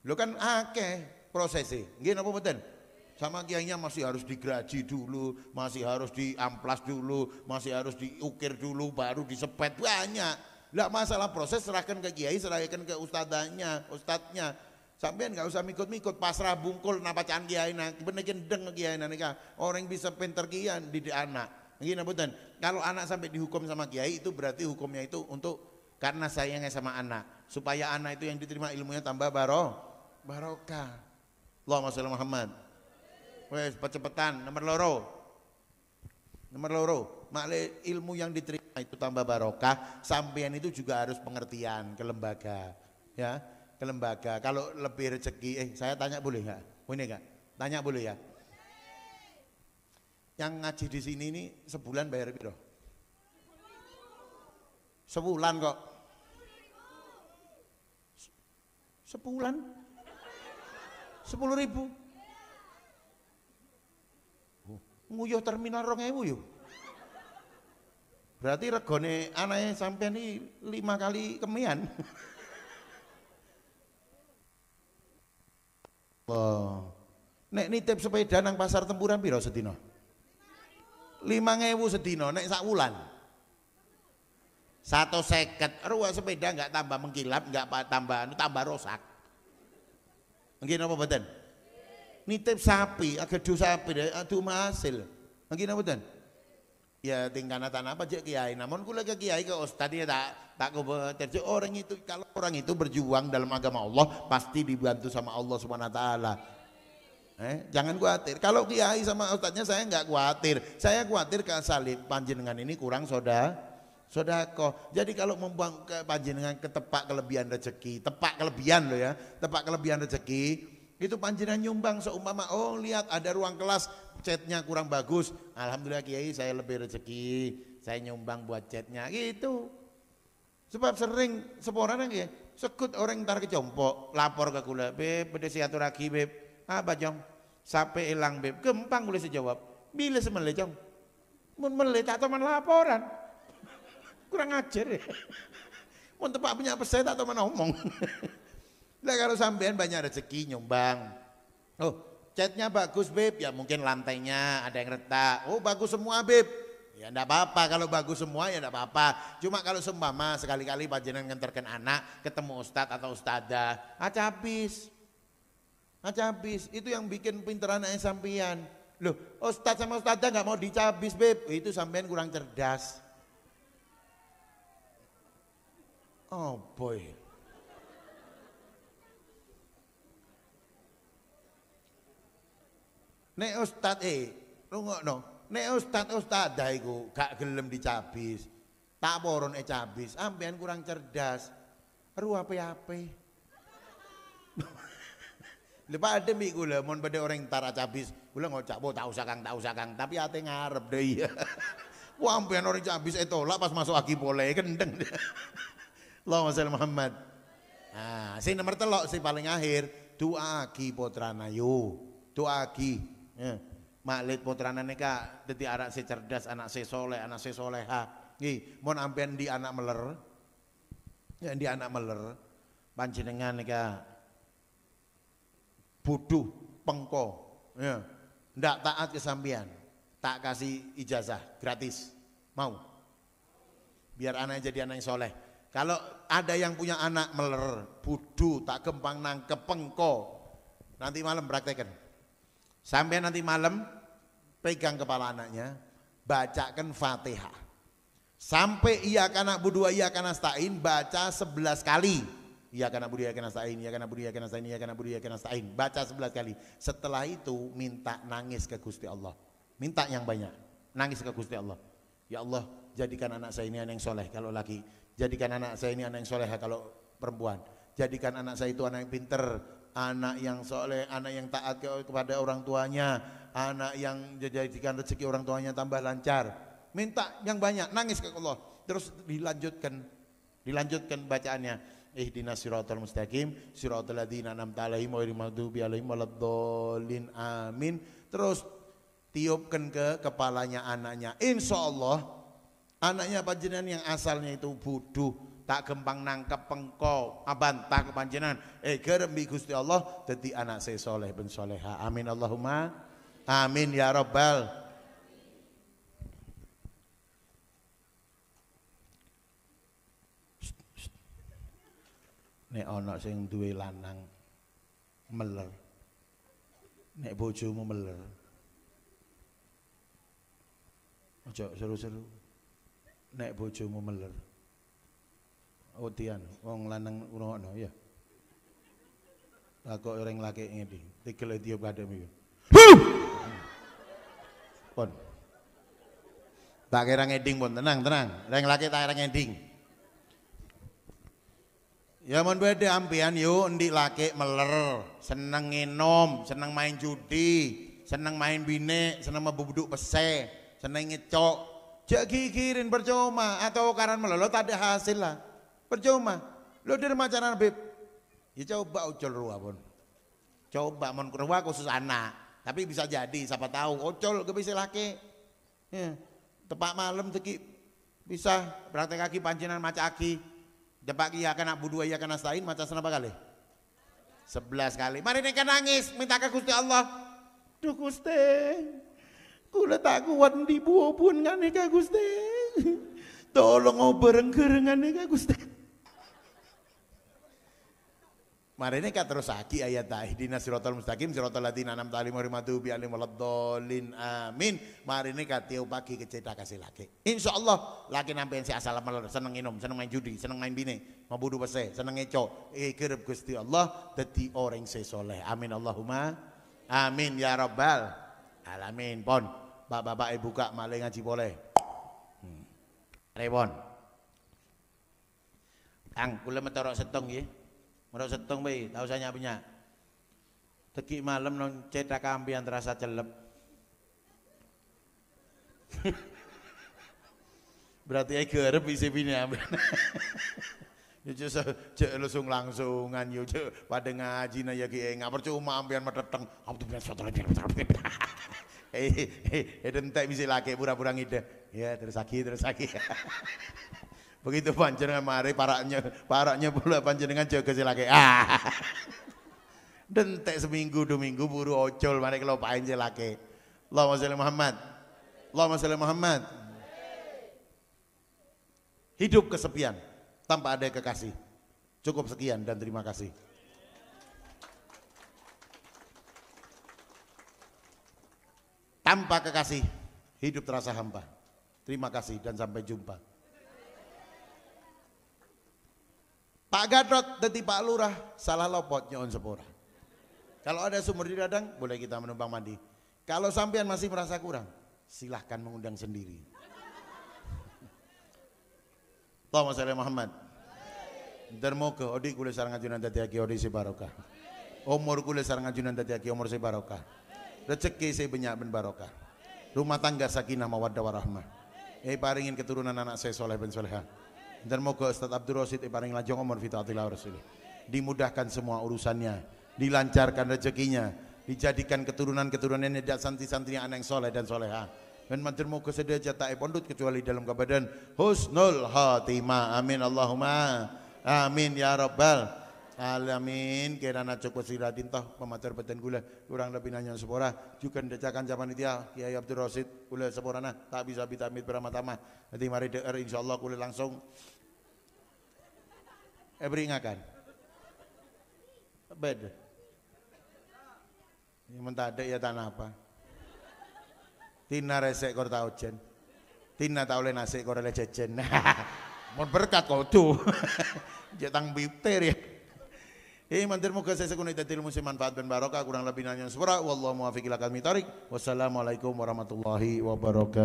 Lo kan akeh prosesnya, nggih napa mboten? Sama kiainya masih harus digeraji dulu, masih harus diamplas dulu, masih harus diukir dulu, baru disepet, banyak. Lah masalah proses serahkan ke kiai, serahkan ke ustadznya. Sampean nggak usah mikut-mikut, pasrah bungkul napa can kiai nak, bener gendeng kiai nika. Orang bisa pinter kian didik anak. Gini betul. Kalau anak sampai dihukum sama kiai itu berarti hukumnya itu untuk karena sayangnya sama anak, supaya anak itu yang diterima ilmunya tambah barokah. Allahumma sholli Muhammad. Wes cepet-cepetan nomor loro makle ilmu yang diterima itu tambah barokah, sampean itu juga harus pengertian ke lembaga ya, ke lembaga. Kalau lebih rezeki saya tanya boleh nggak? Boleh nggak? Tanya boleh ya. Yang ngaji di sini ini sebulan bayar berapa? Sebulan kok. Sebulan 10.000. Nguyuh terminal 2.000 yuk. Berarti regone anaknya sampean ini 5 kali kemian. Oh. Nek nitip sepeda nang pasar Tempuran piro sedina? 5.000 sedina nek sak wulan. 150. Ruwah sepeda enggak tambah mengkilap, enggak tambah rosak. Nggih napa mboten? Nitip sapi, agedu sapi, adu hasil. Nggih napa mboten? Ya tingkana tanah apa cek kiai. Namun kula ke kiai ke ustaz ya tak kompeten. Orang itu kalau orang itu berjuang dalam agama Allah pasti dibantu sama Allah Subhanahu wa taala. Jangan khawatir. Kalau kiai sama ustaznya saya enggak khawatir. Saya khawatir kalau salib panjenengan ini kurang sodako. Jadi kalau membuang ke panjenengan ketepak kelebihan rezeki, tepak kelebihan loh ya, tepak kelebihan rezeki. Itu panjenengan nyumbang seumpama oh lihat ada ruang kelas catnya kurang bagus, alhamdulillah kiai saya lebih rezeki, saya nyumbang buat catnya gitu. Sebab sering seporana ya sekut orang ntar kecompok lapor ke kula, beb beda siaturahmi beb, apa jong sampai hilang beb, gampang boleh sejawab bila semele jong mun mele tak teman laporan kurang ajar ya. Mun tepak punya pesan tak teman ngomong. Lah kalau sampean banyak rezeki nyumbang. Oh, catnya bagus beb, ya mungkin lantainya ada yang retak. Oh bagus semua beb, ya enggak apa-apa kalau bagus semua ya enggak apa-apa. Cuma kalau seumpama sekali-kali panjenengan nganterkan anak ketemu ustadz atau ustadzah, aja habis. Itu yang bikin pinter anaknya sampean. Loh, ustadz sama ustadzah nggak mau dicabis beb, itu sampean kurang cerdas. Oh boy. Nek ustad rungokno, nek ustad iku gak gelem dicabis. Tak poron cabis, ampean kurang cerdas. Ru ape-ape. Lepas ada mi kula mon pada orang tara cabis, kula ngocak bo tak usah kang, tapi ate ngarep deh. Wah ampean orang cabis tolak pas masuk aki pole kendeng. Allahumma sholli Muhammad. Nah, sing nomor 3 sing paling akhir, doa ki putrana yo. Doa ki. Ya. Maklit putrana nika dadi anak si cerdas, anak si soleh, anak si soleha. Nggih, mon ampean di anak meler. Ya di anak meler. Panjenengan nika bodoh pengko. Ya. Ndak taat ke sampean. Tak kasih ijazah gratis. Mau? Biar anaknya jadi anak yang soleh. Kalau ada yang punya anak meler, bodoh, tak gempang nangkep pengko. Nanti malam praktekan. Sampai nanti malam pegang kepala anaknya, bacakan Fatihah. Sampai iya kana budua iya kana stain baca 11 kali. Iya kana budua iya kana stain, iya kana budua iya kana stain, iya kana budua iya kana stain. Baca 11 kali. Setelah itu minta nangis ke Gusti Allah. Minta yang banyak. Nangis ke Gusti Allah. Ya Allah, jadikan anak saya ini anak yang soleh kalau laki. Jadikan anak saya ini anak yang soleh kalau perempuan. Jadikan anak saya itu anak yang pinter. Anak yang soleh, anak yang taat kepada orang tuanya, anak yang jadikan rezeki orang tuanya tambah lancar. Minta yang banyak, nangis ke Allah. Terus dilanjutkan bacaannya. ihdinas siratal mustaqim siratal ladzina an'amta 'alaihim ghairil maghdubi 'alaihim waladdallin amin. Terus tiupkan ke kepalanya anaknya. Insyaallah anaknya panjenengan yang asalnya itu bodoh, tak gampang nangkep pengko abantah ke panjenengan gerem bi Gusti Allah dadi anak saya soleh ben soleha. Amin Allahumma amin ya rabbal. Nek ana sing duwe lanang meler, nek bojomu meler, aja seru-seru. Nek bojomu meler, otian wong lanang ngono ya. Lah kok orang laki ngene, tikel tiup kadem iki. Pon. Tak kira ngeding pun tenang. Orang laki tak kira ngeding. Ya mon beda ampian yuk ndik laki meler, seneng nginom, seneng main judi, seneng main bine, seneng mabuduk pese, seneng ngecok. Jak gigirin percuma atau karan melolo tak ada hasil lah. Percuma. Lo dari macanan beb. Ya coba ucol ruah pun. Coba mon ruah khusus anak. Tapi bisa jadi siapa tahu ucol ke bisa laki. Ya. Tepak malam teki bisa praktek kaki pancinan maca aki. Depak iya kan abu dua iya kan astain maca senapa kali? 11 kali. Mari nek nangis minta ke Gusti Allah. Duh Gusti. Kula tak kuat ndi buobun ngane ka Gusti. Tolong obereng-gerengane ka Gusti. Mari nek terus aki ayat ihdinas siratal mustaqim siratal ladzina an'amta 'alaihim ghairil maghdubi 'alaihim waladdallin amin. Mari nek tiup pagi kecedak kasih laki. Insyaallah laki nampen si asal meler seneng minum, seneng main judi, seneng main bine, mabudu pese, seneng ngeco. Kerep Gusti Allah dadi orang sesoleh. Amin Allahumma amin ya rabbal alamin. Pon bapak-bapak buka malih ngaji boleh. Repon. Kang kula metorok setong nggih. Merok setong bayi, tahu saya punya. Teki malam nong cetak ambian terasa celep. Berarti ay gerep isi bini ambian. Yo langsung langsungan yo pada ngaji na ya ki nggak percuma ambian meteteng. Dentek bisa laki pura-pura ngide. Ya terus lagi. Begitu panjenengan mari paraknya pula panjenengan jaga silake. Dentek seminggu 2 minggu buru ocol mari kelopain silake. Allahumma sholli Muhammad. Allahumma sholli Muhammad. Hidup kesepian tanpa ada kekasih. Cukup sekian dan terima kasih. Tanpa kekasih hidup terasa hampa. Terima kasih dan sampai jumpa. Pak Gadot dadi Pak Lurah salah lopot nyon sepura. Kalau ada sumur di ladang boleh kita menumpang mandi. Kalau sampean masih merasa kurang silahkan mengundang sendiri. Allahumma sholli Muhammad. Dermoga odi kula sareng ajunan dadi aki odi si barokah. Umur kula sareng ajunan dadi aki umur si barokah. Rezeki saya banyak ben barokah. Rumah tangga sakinah mawaddah warahmah. Paringin keturunan anak saya soleh ben soleha. Dan moga Ustaz Abdul Rosid paring lanjong umur fi taatillah rasul. Dimudahkan semua urusannya, dilancarkan rezekinya, dijadikan keturunan-keturunannya dan santri-santri anak yang soleh dan soleha. Dan mantir moga sedaja tak pondut kecuali dalam keadaan husnul khatimah. Amin Allahumma amin ya rabbal alamin. Kirana cukup siratin toh pemater beten gula kurang lebih nanya sepora juga decakan zaman itu ya Kiai Abdul Rosid gula seporana tak bisa bitamit beramatama. Nanti mari deer insyaallah kula langsung beringakan bed ini mentade ya tanah apa tina resek kor tau jen tina tau le nasi kor le jejen mon berkat kau tuh jatang bipter ya. Mantir muka saya sekuni tatil musim manfaat dan barokah kurang lebih nanya sepura wallahu muwaffiq ila aqwamit thoriq. Wassalamualaikum warahmatullahi wabarakatuh.